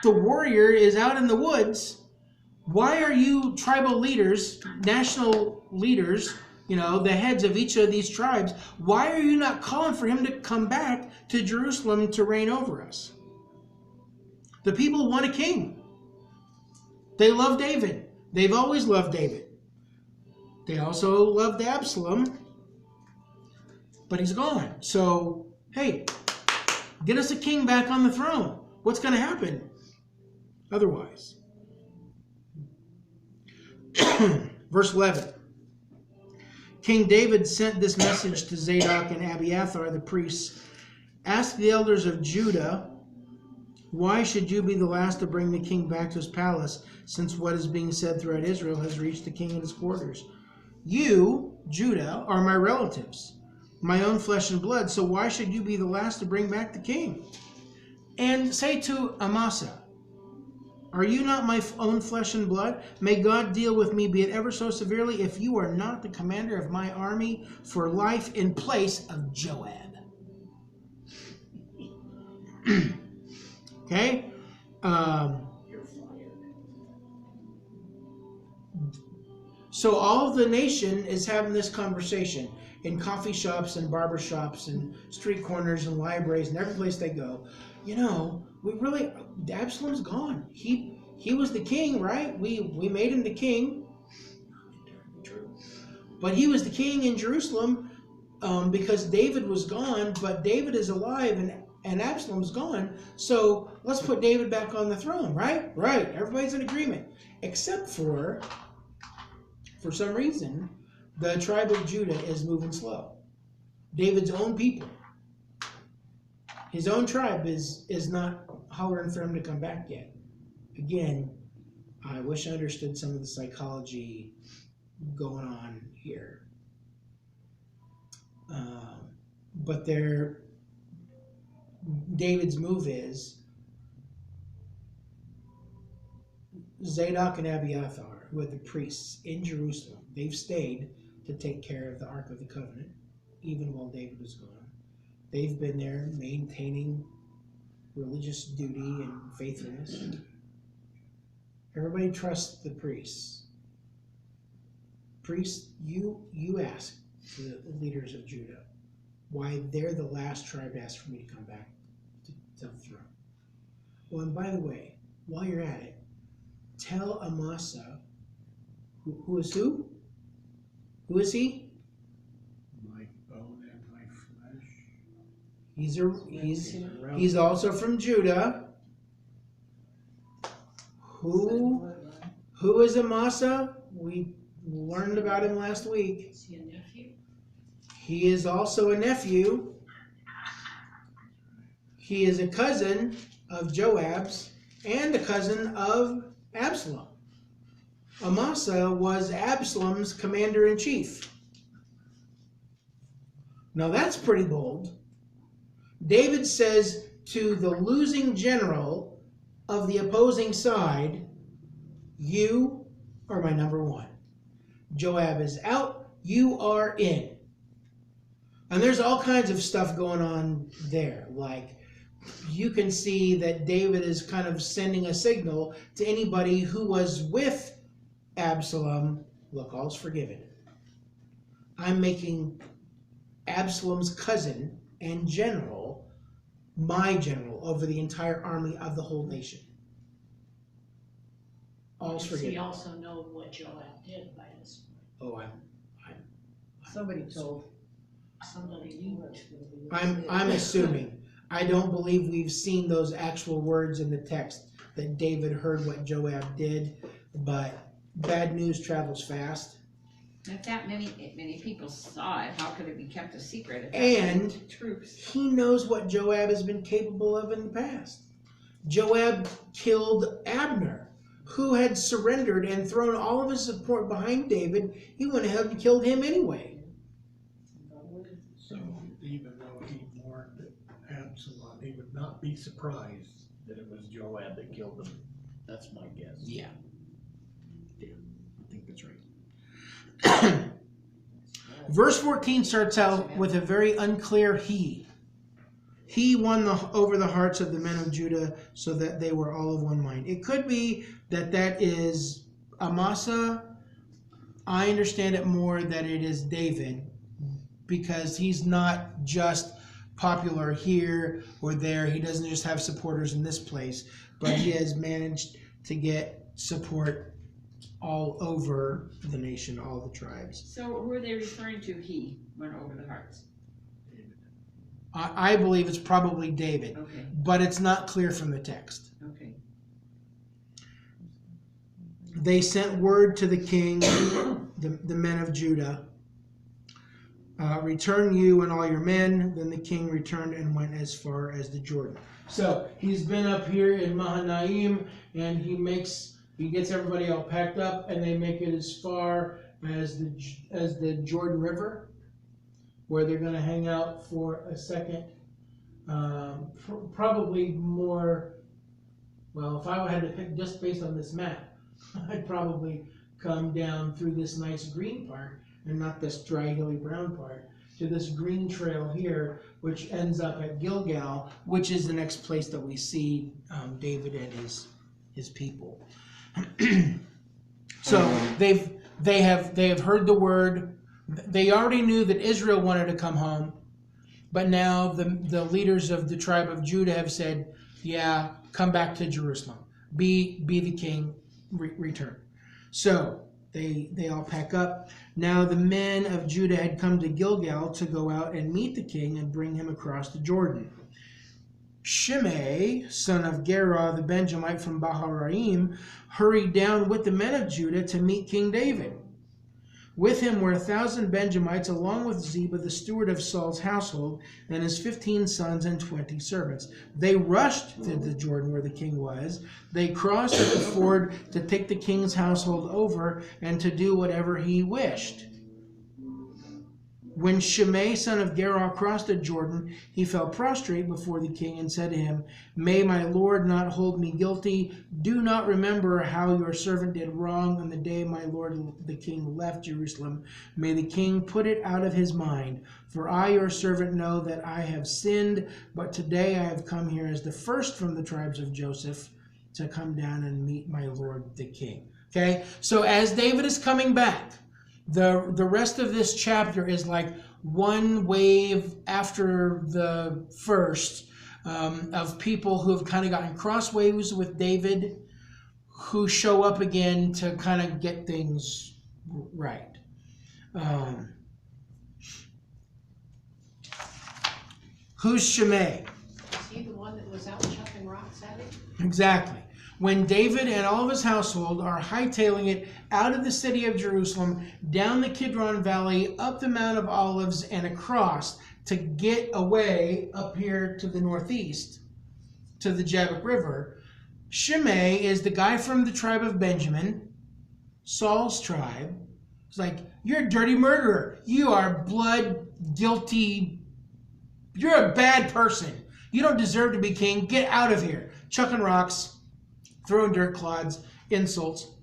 the warrior is out in the woods. Why are you tribal leaders, national leaders, the heads of each of these tribes, why are you not calling for him to come back to Jerusalem to reign over us? The people want a king. They love David. They've always loved David. They also loved Absalom, but he's gone. So, hey, get us a king back on the throne. What's going to happen otherwise? Verse 11. King David sent this message to Zadok and Abiathar, the priests. "Ask the elders of Judah, why should you be the last to bring the king back to his palace, since what is being said throughout Israel has reached the king in his quarters? You, Judah, are my relatives, my own flesh and blood, so why should you be the last to bring back the king? And say to Amasa, are you not my own flesh and blood? May God deal with me, be it ever so severely, if you are not the commander of my army for life in place of Joab." Okay? So all of the nation is having this conversation in coffee shops and barber shops and street corners and libraries and every place they go. Absalom's gone. He was the king, right? We made him the king. True. But he was the king in Jerusalem because David was gone, but David is alive and Absalom's gone. So let's put David back on the throne, right? Right. Everybody's in agreement. Except for some reason, the tribe of Judah is moving slow. David's own people, his own tribe is not hollering for him to come back yet. Again, I wish I understood some of the psychology going on here. But David's move is Zadok and Abiathar, who are the priests in Jerusalem, they've stayed to take care of the Ark of the Covenant, even while David was gone. They've been there maintaining religious duty and faithfulness. Everybody trusts the priests. Priests, you ask the leaders of Judah why they're the last tribe to ask for me to come back to the throne. Oh, and by the way, while you're at it, tell Amasa, who is who? Who is he? My bone and my flesh. He's also from Judah. Who is Amasa? We learned about him last week. Is he a nephew? He is also a nephew. He is a cousin of Joab's and a cousin of Absalom. Amasa was Absalom's commander-in-chief. Now that's pretty bold. David says to the losing general of the opposing side, you are my number one. Joab is out, you are in. And there's all kinds of stuff going on there. Like, you can see that David is kind of sending a signal to anybody who was with Absalom, look, all's forgiven. I'm making Absalom's cousin and general my general over the entire army of the whole nation. All's Does forgiven. he also know what Joab did by this point? Oh, Somebody told. Somebody knew it. I'm assuming. I don't believe we've seen those actual words in the text that David heard what Joab did, but bad news travels fast. If that many people saw it, how could it be kept a secret? If that And many troops. he knows what Joab has been capable of in the past. Joab killed Abner, who had surrendered and thrown all of his support behind David. He went ahead and killed him anyway. So even though he mourned Absalom, he would not be surprised that it was Joab that killed him. That's my guess. Yeah. Yeah, I think that's right. Verse 14 starts out with a very unclear he. He won over the hearts of the men of Judah so that they were all of one mind. It could be that that is Amasa. I understand it more that it is David, because he's not just popular here or there. He doesn't just have supporters in this place, but he has managed to get support all over the nation, all the tribes. So who are they referring to? He went over the hearts. I believe it's probably David, Okay. but it's not clear from the text. Okay. They sent word to the king, the men of Judah, return you and all your men. Then the king returned and went as far as the Jordan. So he's been up here in Mahanaim, and he gets everybody all packed up, and they make it as far as the Jordan River, where they're going to hang out for a second. Probably more. Well, if I had to pick just based on this map, I'd probably come down through this nice green part and not this dry, hilly brown part, to this green trail here, which ends up at Gilgal, which is the next place that we see David and his people. So they have heard the word. They already knew that Israel wanted to come home, but now the leaders of the tribe of Judah have said, "Yeah, come back to Jerusalem. Be the king. Return." So they all pack up. Now the men of Judah had come to Gilgal to go out and meet the king and bring him across the Jordan. Shimei, son of Gera, the Benjamite from Baharaim, hurried down with the men of Judah to meet King David. With him were 1,000 Benjamites, along with Ziba, the steward of Saul's household, and his 15 sons and 20 servants. They rushed to the Jordan where the king was. They crossed at the ford to take the king's household over and to do whatever he wished. When Shimei, son of Gera, crossed the Jordan, he fell prostrate before the king and said to him, "May my lord not hold me guilty. Do not remember how your servant did wrong on the day my lord the king left Jerusalem. May the king put it out of his mind. For I, your servant, know that I have sinned, but today I have come here as the first from the tribes of Joseph to come down and meet my lord the king." Okay, so as David is coming back, the rest of this chapter is like one wave after the first of people who have kind of gotten crossways with David, who show up again to kind of get things right. Who's Shimei? Is he the one that was out chucking rocks at him? Exactly. When David and all of his household are hightailing it out of the city of Jerusalem, down the Kidron Valley, up the Mount of Olives, and across to get away up here to the northeast, to the Jabbok River, Shimei is the guy from the tribe of Benjamin, Saul's tribe. It's like, you're a dirty murderer. You are blood guilty. You're a bad person. You don't deserve to be king. Get out of here. Chucking rocks, throwing dirt clods, insults.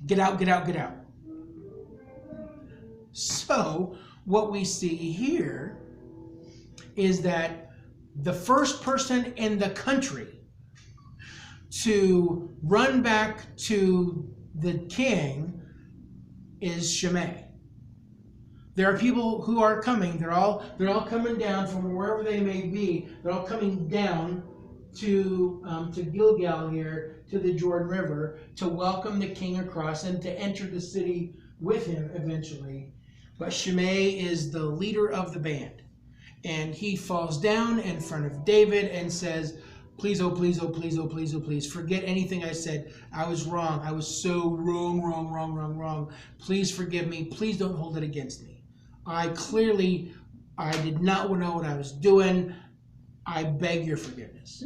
Get out, get out, get out. So what we see here is that the first person in the country to run back to the king is Shimei. There are people who are coming. They're all coming down from wherever they may be. They're all coming down to Gilgal here, to the Jordan River, to welcome the king across and to enter the city with him eventually. But Shimei is the leader of the band. And he falls down in front of David and says, please, oh, please, oh, please, oh, please, oh, please, forget anything I said. I was wrong. I was so wrong. Please forgive me. Please don't hold it against me. I did not know what I was doing. I beg your forgiveness.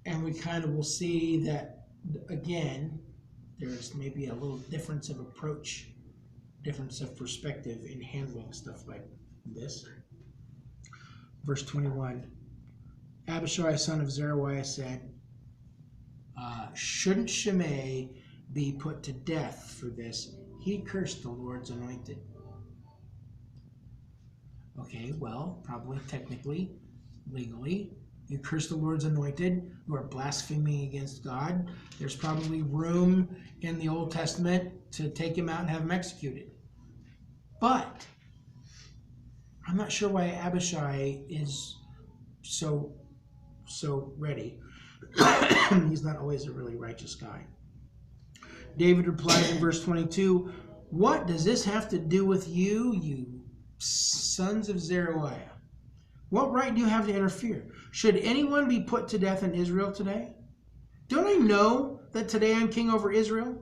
And we kind of will see that, again, there's maybe a little difference of approach, difference of perspective in handling stuff like this. Verse 21, Abishai, son of Zeruiah, said, shouldn't Shimei be put to death for this? He cursed the Lord's anointed. Okay, well, probably technically, legally, you curse the Lord's anointed, you are blaspheming against God. There's probably room in the Old Testament to take him out and have him executed. But I'm not sure why Abishai is so ready. He's not always a really righteous guy. David replied in verse 22, what does this have to do with you, you sons of Zeruiah? What right do you have to interfere? Should anyone be put to death in Israel today? Don't I know that today I'm king over Israel?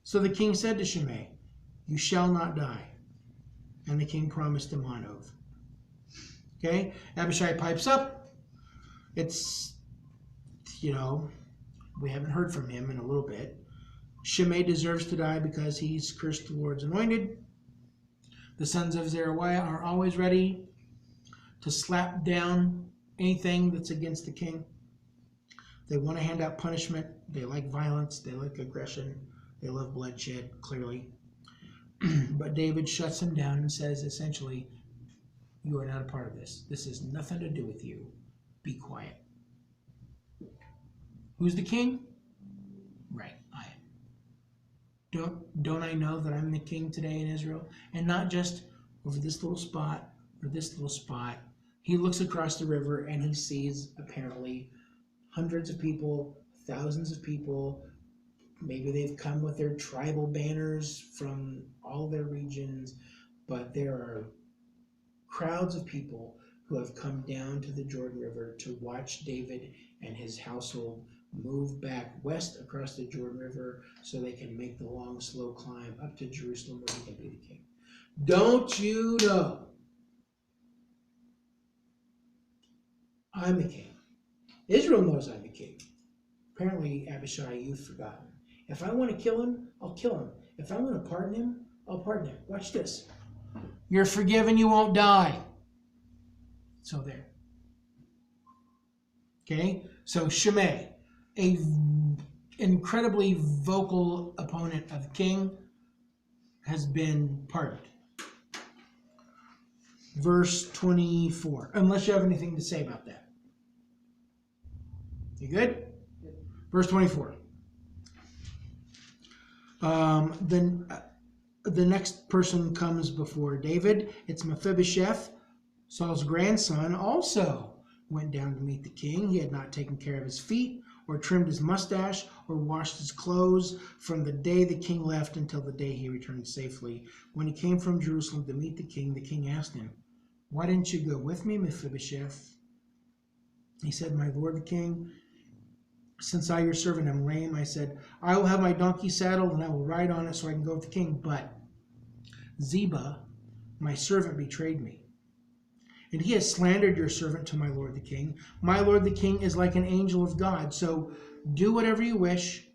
So the king said to Shimei, you shall not die. And the king promised him on oath. Okay, Abishai pipes up. It's, we haven't heard from him in a little bit. Shimei deserves to die because he's cursed the Lord's anointed. The sons of Zeruiah are always ready to slap down anything that's against the king. They want to hand out punishment. They like violence. They like aggression. They love bloodshed, clearly. But David shuts him down and says, essentially, you are not a part of this. This has nothing to do with you. Be quiet. Who's the king? Right, I am. Don't I know that I'm the king today in Israel? And not just over this little spot or this little spot. He looks across the river and he sees apparently hundreds of people, thousands of people. Maybe they've come with their tribal banners from all their regions, but there are crowds of people who have come down to the Jordan River to watch David and his household move back west across the Jordan River so they can make the long, slow climb up to Jerusalem where he can be the king. Don't you know I'm the king? Israel knows I'm the king. Apparently, Abishai, you've forgotten. If I want to kill him, I'll kill him. If I want to pardon him, I'll pardon him. Watch this. You're forgiven, you won't die. So there. Okay? So Shimei, an incredibly vocal opponent of the king, has been pardoned. Verse 24. Unless you have anything to say about that. You good? Verse 24. Then the next person comes before David. It's Mephibosheth, Saul's grandson, also went down to meet the king. He had not taken care of his feet, or trimmed his mustache, or washed his clothes from the day the king left until the day he returned safely. When he came from Jerusalem to meet the king asked him, "Why didn't you go with me, Mephibosheth?" He said, "My lord the king, since I, your servant, am lame," I said, "I will have my donkey saddled, and I will ride on it so I can go with the king. But Ziba, my servant, betrayed me, and he has slandered your servant to my lord the king. My lord the king is like an angel of God, so do whatever you wish.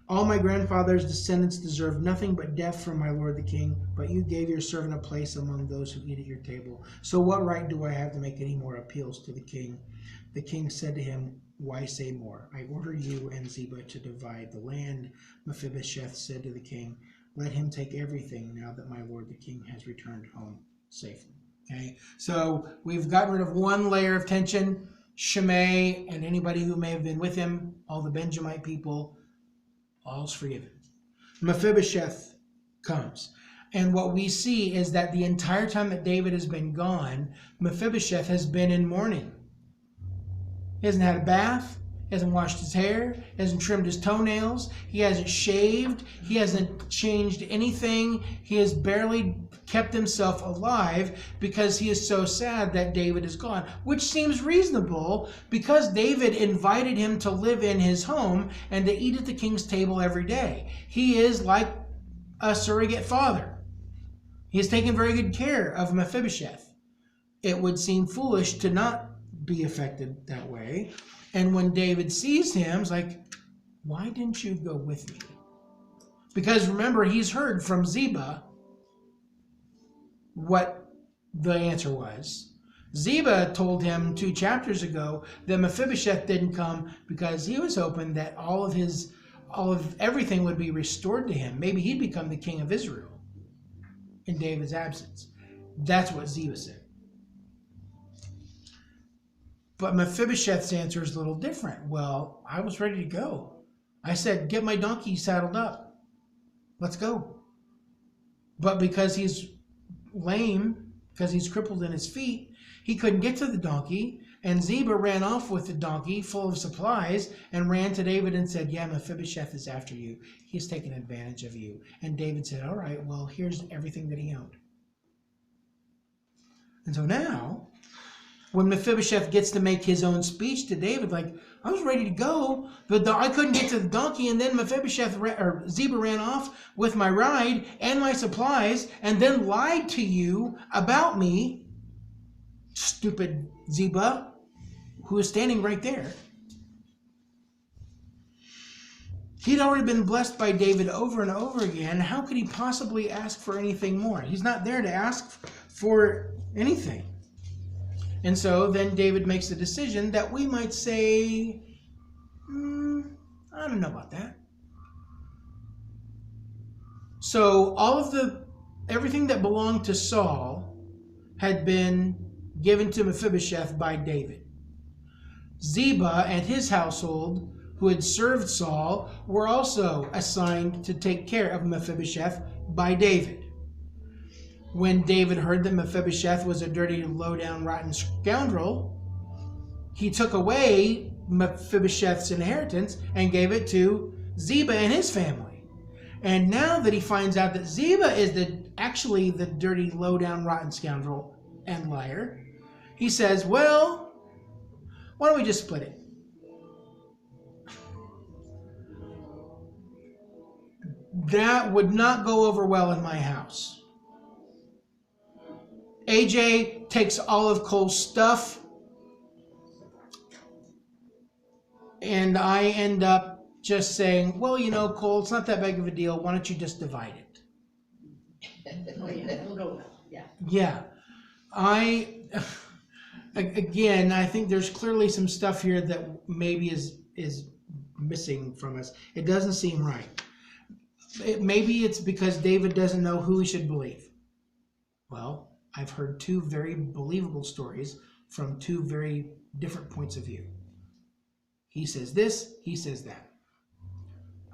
All my grandfather's descendants deserve nothing but death from my lord the king, but you gave your servant a place among those who eat at your table. So what right do I have to make any more appeals to the king?" The king said to him, "Why say more? I order you and Ziba to divide the land." Mephibosheth said to the king, "Let him take everything now that my lord the king has returned home safely." Okay, so we've gotten rid of one layer of tension. Shimei and anybody who may have been with him, all the Benjamite people, all's forgiven. Mephibosheth comes. And what we see is that the entire time that David has been gone, Mephibosheth has been in mourning. He hasn't had a bath, he hasn't washed his hair, he hasn't trimmed his toenails, he hasn't shaved, he hasn't changed anything. He has barely kept himself alive because he is so sad that David is gone, which seems reasonable because David invited him to live in his home and to eat at the king's table every day. He is like a surrogate father. He has taken very good care of Mephibosheth. It would seem foolish to not be affected that way. And when David sees him, it's like, "Why didn't you go with me?" Because remember, he's heard from Ziba what the answer was. Ziba told him 2 chapters ago that Mephibosheth didn't come because he was hoping that all of everything would be restored to him. Maybe he'd become the king of Israel in David's absence. That's what Ziba said. But Mephibosheth's answer is a little different. "Well, I was ready to go. I said, get my donkey saddled up. Let's go." But because he's lame, because he's crippled in his feet, he couldn't get to the donkey. And Ziba ran off with the donkey full of supplies and ran to David and said, "Yeah, Mephibosheth is after you. He's taken advantage of you." And David said, "All right, well, here's everything that he owned." And so now, when Mephibosheth gets to make his own speech to David, like, "I was ready to go, but I couldn't get to the donkey, and then Ziba ran off with my ride and my supplies, and then lied to you about me." Stupid Ziba, who is standing right there. He'd already been blessed by David over and over again. How could he possibly ask for anything more? He's not there to ask for anything. And so then David makes a decision that we might say, I don't know about that. So everything that belonged to Saul had been given to Mephibosheth by David. Ziba and his household, who had served Saul, were also assigned to take care of Mephibosheth by David. When David heard that Mephibosheth was a dirty, low-down, rotten scoundrel, he took away Mephibosheth's inheritance and gave it to Ziba and his family. And now that he finds out that Ziba is actually the dirty, low-down, rotten scoundrel and liar, he says, "Well, why don't we just split it?" That would not go over well in my house. AJ takes all of Cole's stuff, and I end up just saying, "Well, Cole, it's not that big of a deal. Why don't you just divide it?" Oh, yeah, we'll go with that. Yeah. Again, I think there's clearly some stuff here that maybe is missing from us. It doesn't seem right. Maybe it's because David doesn't know who he should believe. Well, I've heard 2 very believable stories from 2 very different points of view. He says this, he says that.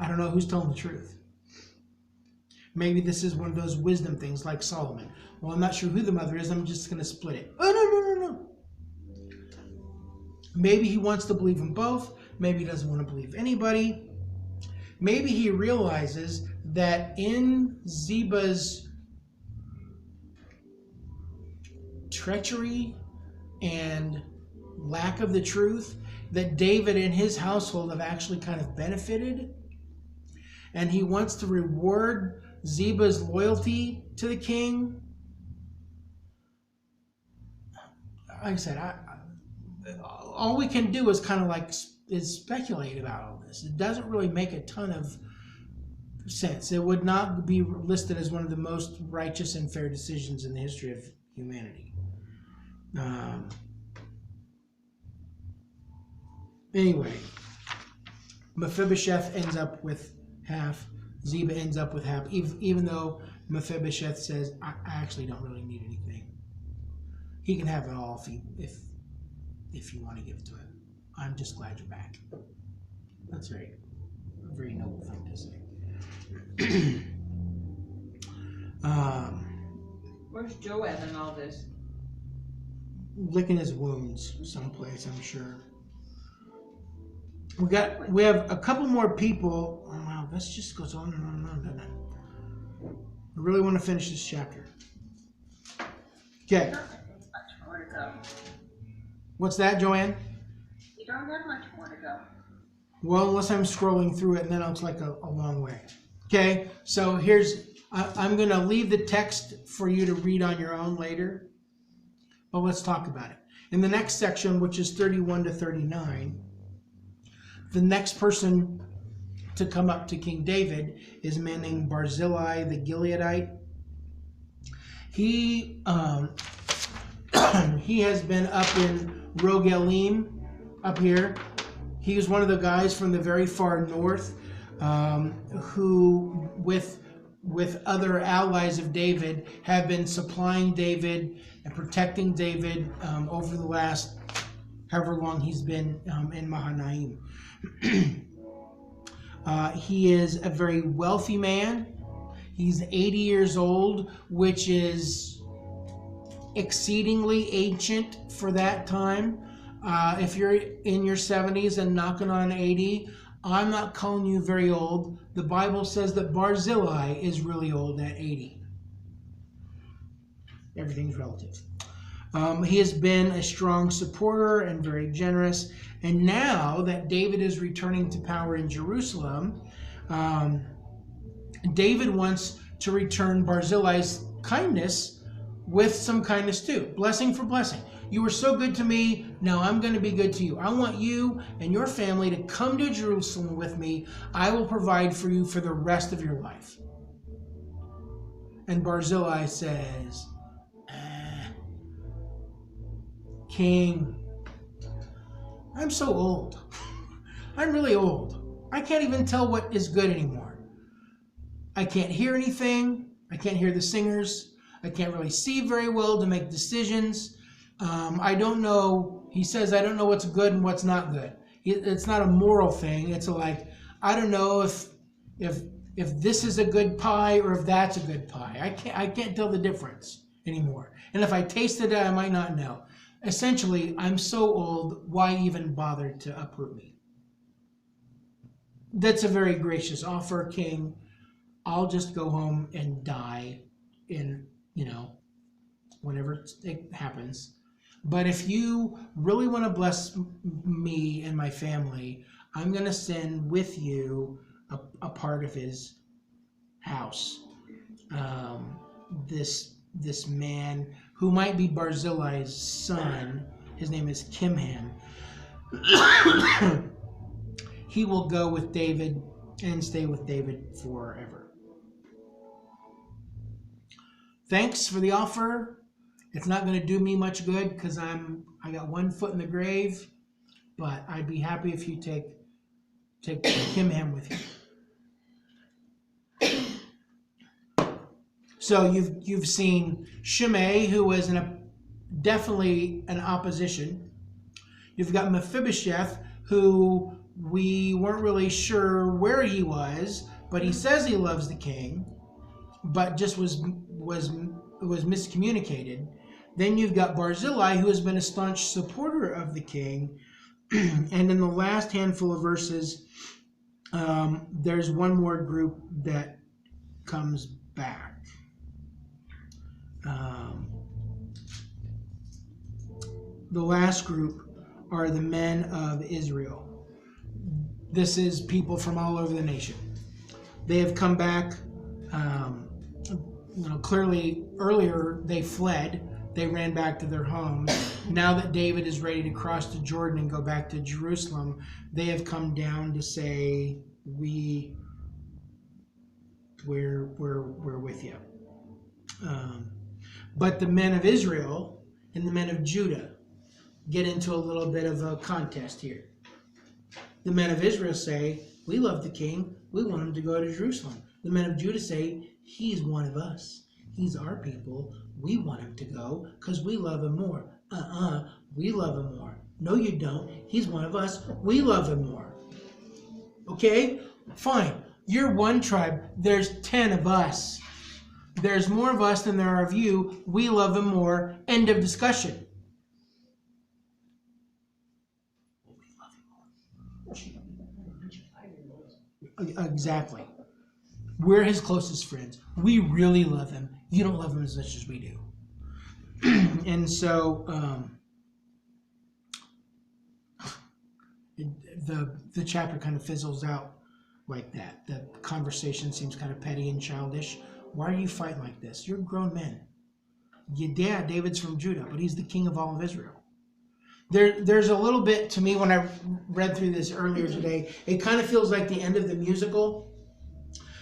I don't know who's telling the truth. Maybe this is one of those wisdom things like Solomon. Well, I'm not sure who the mother is. I'm just going to split it. Oh, no. Maybe he wants to believe in both. Maybe he doesn't want to believe anybody. Maybe he realizes that in Ziba's treachery and lack of the truth, that David and his household have actually kind of benefited. And he wants to reward Ziba's loyalty to the king. Like I said, all we can do is kind of like is speculate about all this. It doesn't really make a ton of sense. It would not be listed as one of the most righteous and fair decisions in the history of humanity. Anyway, Mephibosheth ends up with half. Ziba ends up with half, even though Mephibosheth says, I actually don't really need anything. He can have it all if you want to give it to him. I'm just glad you're back. That's a very noble thing to say. Where's Joab in all this? Licking his wounds someplace, I'm sure. We have a couple more people. Oh, wow, this just goes on and on and on, doesn't it? I really want to finish this chapter. Okay. Much more to go. What's that, Joanne? You don't have much more to go. Well, unless I'm scrolling through it, and then it looks like a long way. Okay, so I'm going to leave the text for you to read on your own later, but let's talk about it. In the next section, which is 31 to 39, the next person to come up to King David is a man named Barzillai the Gileadite. He has been up in Rogelim, up here. He was one of the guys from the very far north who, with other allies of David, have been supplying David and protecting David over the last however long he's been in Mahanaim. He is a very wealthy man. He's 80 years old, which is exceedingly ancient for that time. If you're in your 70s and knocking on 80, I'm not calling you very old. The Bible says that Barzillai is really old at 80. Everything's relative. He has been a strong supporter and very generous. And now that David is returning to power in Jerusalem, David wants to return Barzillai's kindness with some kindness too. Blessing for blessing. You were so good to me, now I'm going to be good to you. I want you and your family to come to Jerusalem with me. I will provide for you for the rest of your life. And Barzillai says, King, I'm so old. I'm really old. I can't even tell what is good anymore. I can't hear anything. I can't hear the singers. I can't really see very well to make decisions. I don't know. He says, I don't know what's good and what's not good. It's not a moral thing. It's like, I don't know if this is a good pie or if that's a good pie. I can't tell the difference anymore. And if I tasted it, I might not know. Essentially, I'm so old, why even bother to uproot me? That's a very gracious offer, King. I'll just go home and die in, whenever it happens. But if you really want to bless me and my family, I'm going to send with you a part of his house. This man who might be Barzillai's son, his name is Kimham. He will go with David and stay with David forever. Thanks for the offer. It's not going to do me much good because I got one foot in the grave, but I'd be happy if you take Kimham with you. So you've seen Shimei, who was definitely an opposition. You've got Mephibosheth, who we weren't really sure where he was, but he says he loves the king, but just was miscommunicated. Then you've got Barzillai, who has been a staunch supporter of the king. And in the last handful of verses, there's one more group that comes back. The last group are the men of Israel. This is people from all over the nation. They have come back. Clearly earlier they fled. They ran back to their homes. Now that David is ready to cross the Jordan and go back to Jerusalem, they have come down to say, we're with you. But the men of Israel and the men of Judah get into a little bit of a contest here. The men of Israel say, we love the king. We want him to go to Jerusalem. The men of Judah say, he's one of us. He's our people. We want him to go because we love him more. We love him more. No, you don't. He's one of us. We love him more. Okay? Fine. You're one tribe. There's 10 of us. There's more of us than there are of you. We love him more. End of discussion. Exactly. We're his closest friends. We really love him. You don't love him as much as we do. And so the chapter kind of fizzles out like that. The conversation seems kind of petty and childish. Why are you fighting like this? You're grown men. Yeah, David's from Judah, but he's the king of all of Israel. There's a little bit to me when I read through this earlier today. It kind of feels like the end of the musical,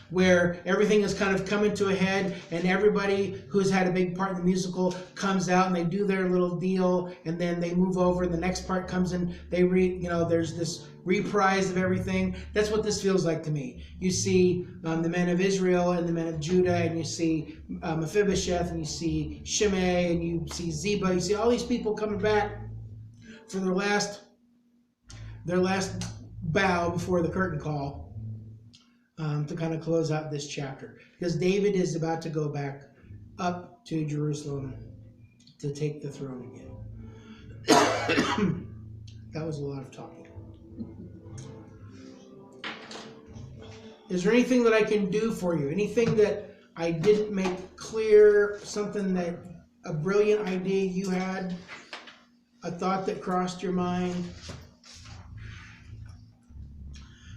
where everything is kind of coming to a head and everybody who's had a big part in the musical comes out and they do their little deal and then they move over and the next part comes in. They read, there's this reprise of everything. That's what this feels like to me. You see the men of Israel and the men of Judah, and you see Mephibosheth, and you see Shimei, and you see Ziba. You see all these people coming back for their last bow before the curtain call. To kind of close out this chapter, because David is about to go back up to Jerusalem to take the throne again. That was a lot of talking. Is there anything that I can do for you? Anything that I didn't make clear? Something that, a brilliant idea you had? A thought that crossed your mind?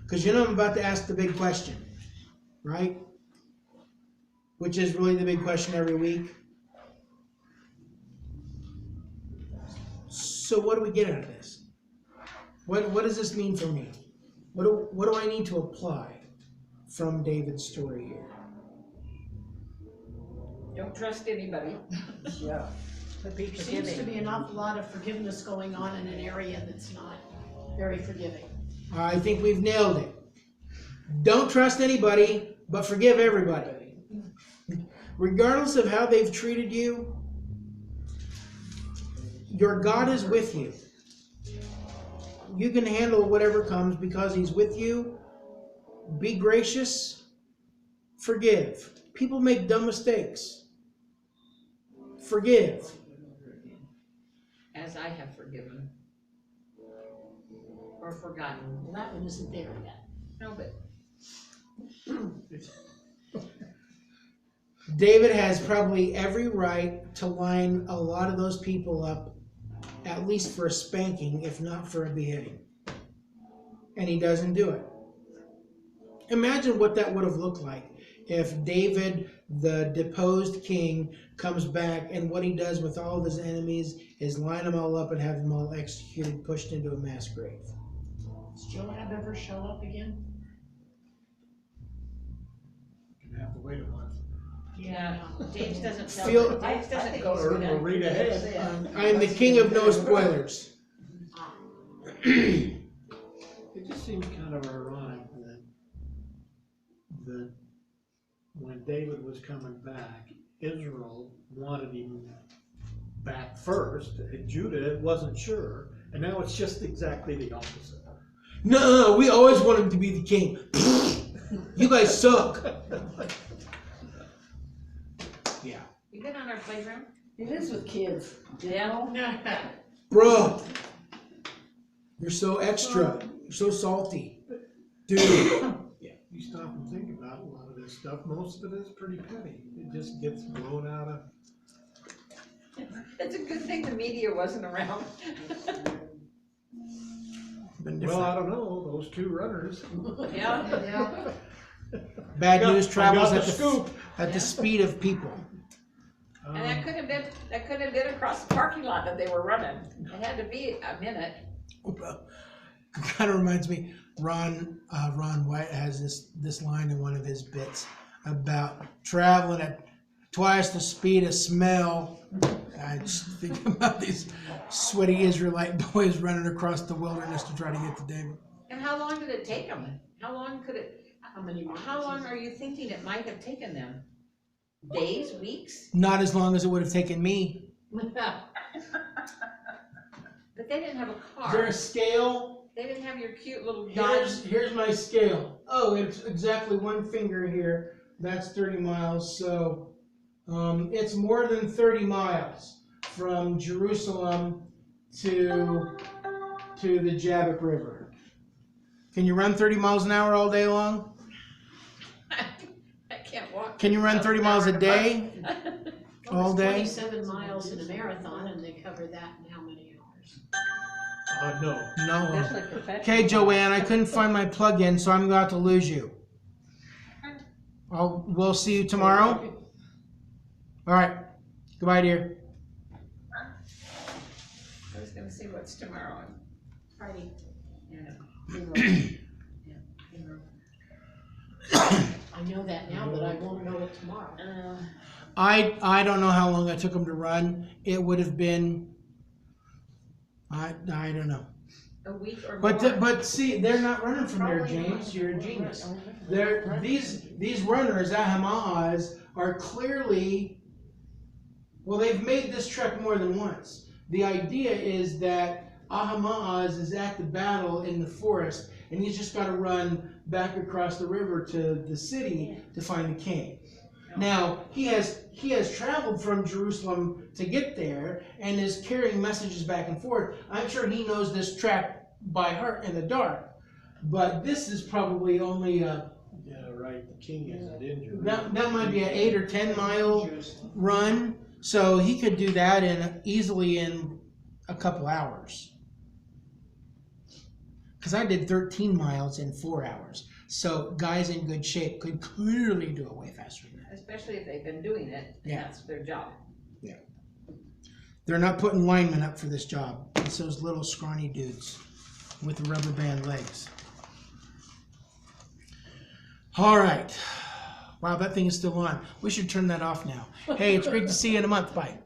Because I'm about to ask the big question, right? Which is really the big question every week. So what do we get out of this? What does this mean for me? What do I need to apply from David's story here? Don't trust anybody. Yeah. There seems to be an awful lot of forgiveness going on in an area that's not very forgiving. I think we've nailed it. Don't trust anybody, but forgive everybody. Regardless of how they've treated you, your God is with you. You can handle whatever comes because he's with you. Be gracious. Forgive. People make dumb mistakes. Forgive. As I have forgiven. Or forgotten. Well, that one isn't there yet. No, but David has probably every right to line a lot of those people up, at least for a spanking, if not for a beheading. And he doesn't do it. Imagine what that would have looked like if David, the deposed king, comes back and what he does with all of his enemies is line them all up and have them all executed, pushed into a mass grave. Does Joab ever show up again? You have to wait a month. yeah, James doesn't tell Feel- me. James doesn't go Or through read ahead. I am the king of no spoilers. It just seems kind of ironic that when David was coming back, Israel wanted him back first. And Judah wasn't sure, and now it's just exactly the opposite. No, we always want him to be the king. You guys suck. Yeah. You been on our playground? It is with kids. Yeah. Bro, you're so extra. You're so salty. Dude. You stop and think about a lot of this stuff, most of it is pretty petty. It just gets blown out of. It's a good thing the media wasn't around. Been Well, I different. don't know, those two runners. Yeah. Bad I got- news travels I at got the scoop. at the speed of people. And that could have been across the parking lot that they were running. It had to be a minute. Kind of reminds me, Ron White has this line in one of his bits about traveling at twice the speed of smell. I just think about these sweaty Israelite boys running across the wilderness to try to get to David. And how long did it take them? How long could it, How many miles? how long are you thinking it might have taken them? Days, weeks? Not as long as it would have taken me. But they didn't have a Is there car. a scale? They didn't have your cute little Dodge. Here's my scale. Oh, it's exactly one finger here. That's 30 miles. So it's more than 30 miles from Jerusalem to the Jabbok River. Can you run 30 miles an hour all day long? I can't walk. Can you run 30 miles a day? Well, All there's day? 27 miles in a marathon, and they cover that in how many hours? No. No. Especially professional. Okay, Joanne, I couldn't find my plug-in, so I'm going to lose you. We'll see you tomorrow. All right. Goodbye, dear. I was gonna see what's tomorrow. Friday. Yeah. I know that now, but I won't know it tomorrow. I don't know how long it took them to run. It would have been, I don't know. A week or more. But see, they're not running from there, James. You're a genius. These runners, Ahamahas, are clearly, well, they've made this trek more than once. The idea is that Ahamahas is at the battle in the forest, and he's just got to run back across the river to the city to find the king. Now, he has traveled from Jerusalem to get there and is carrying messages back and forth. I'm sure he knows this track by heart in the dark, but this is probably only a, Yeah, right, the king isn't injured. that might be an 8 or 10 mile run, so he could do that easily in a couple hours. Because I did 13 miles in 4 hours, so guys in good shape could clearly do it way faster than that. Especially if they've been doing it, and Yeah. that's their job. They're not putting linemen up for this job. It's those little scrawny dudes with the rubber band legs. All right. Wow, that thing is still on. We should turn that off now. Hey, it's great to see you in a month. Bye.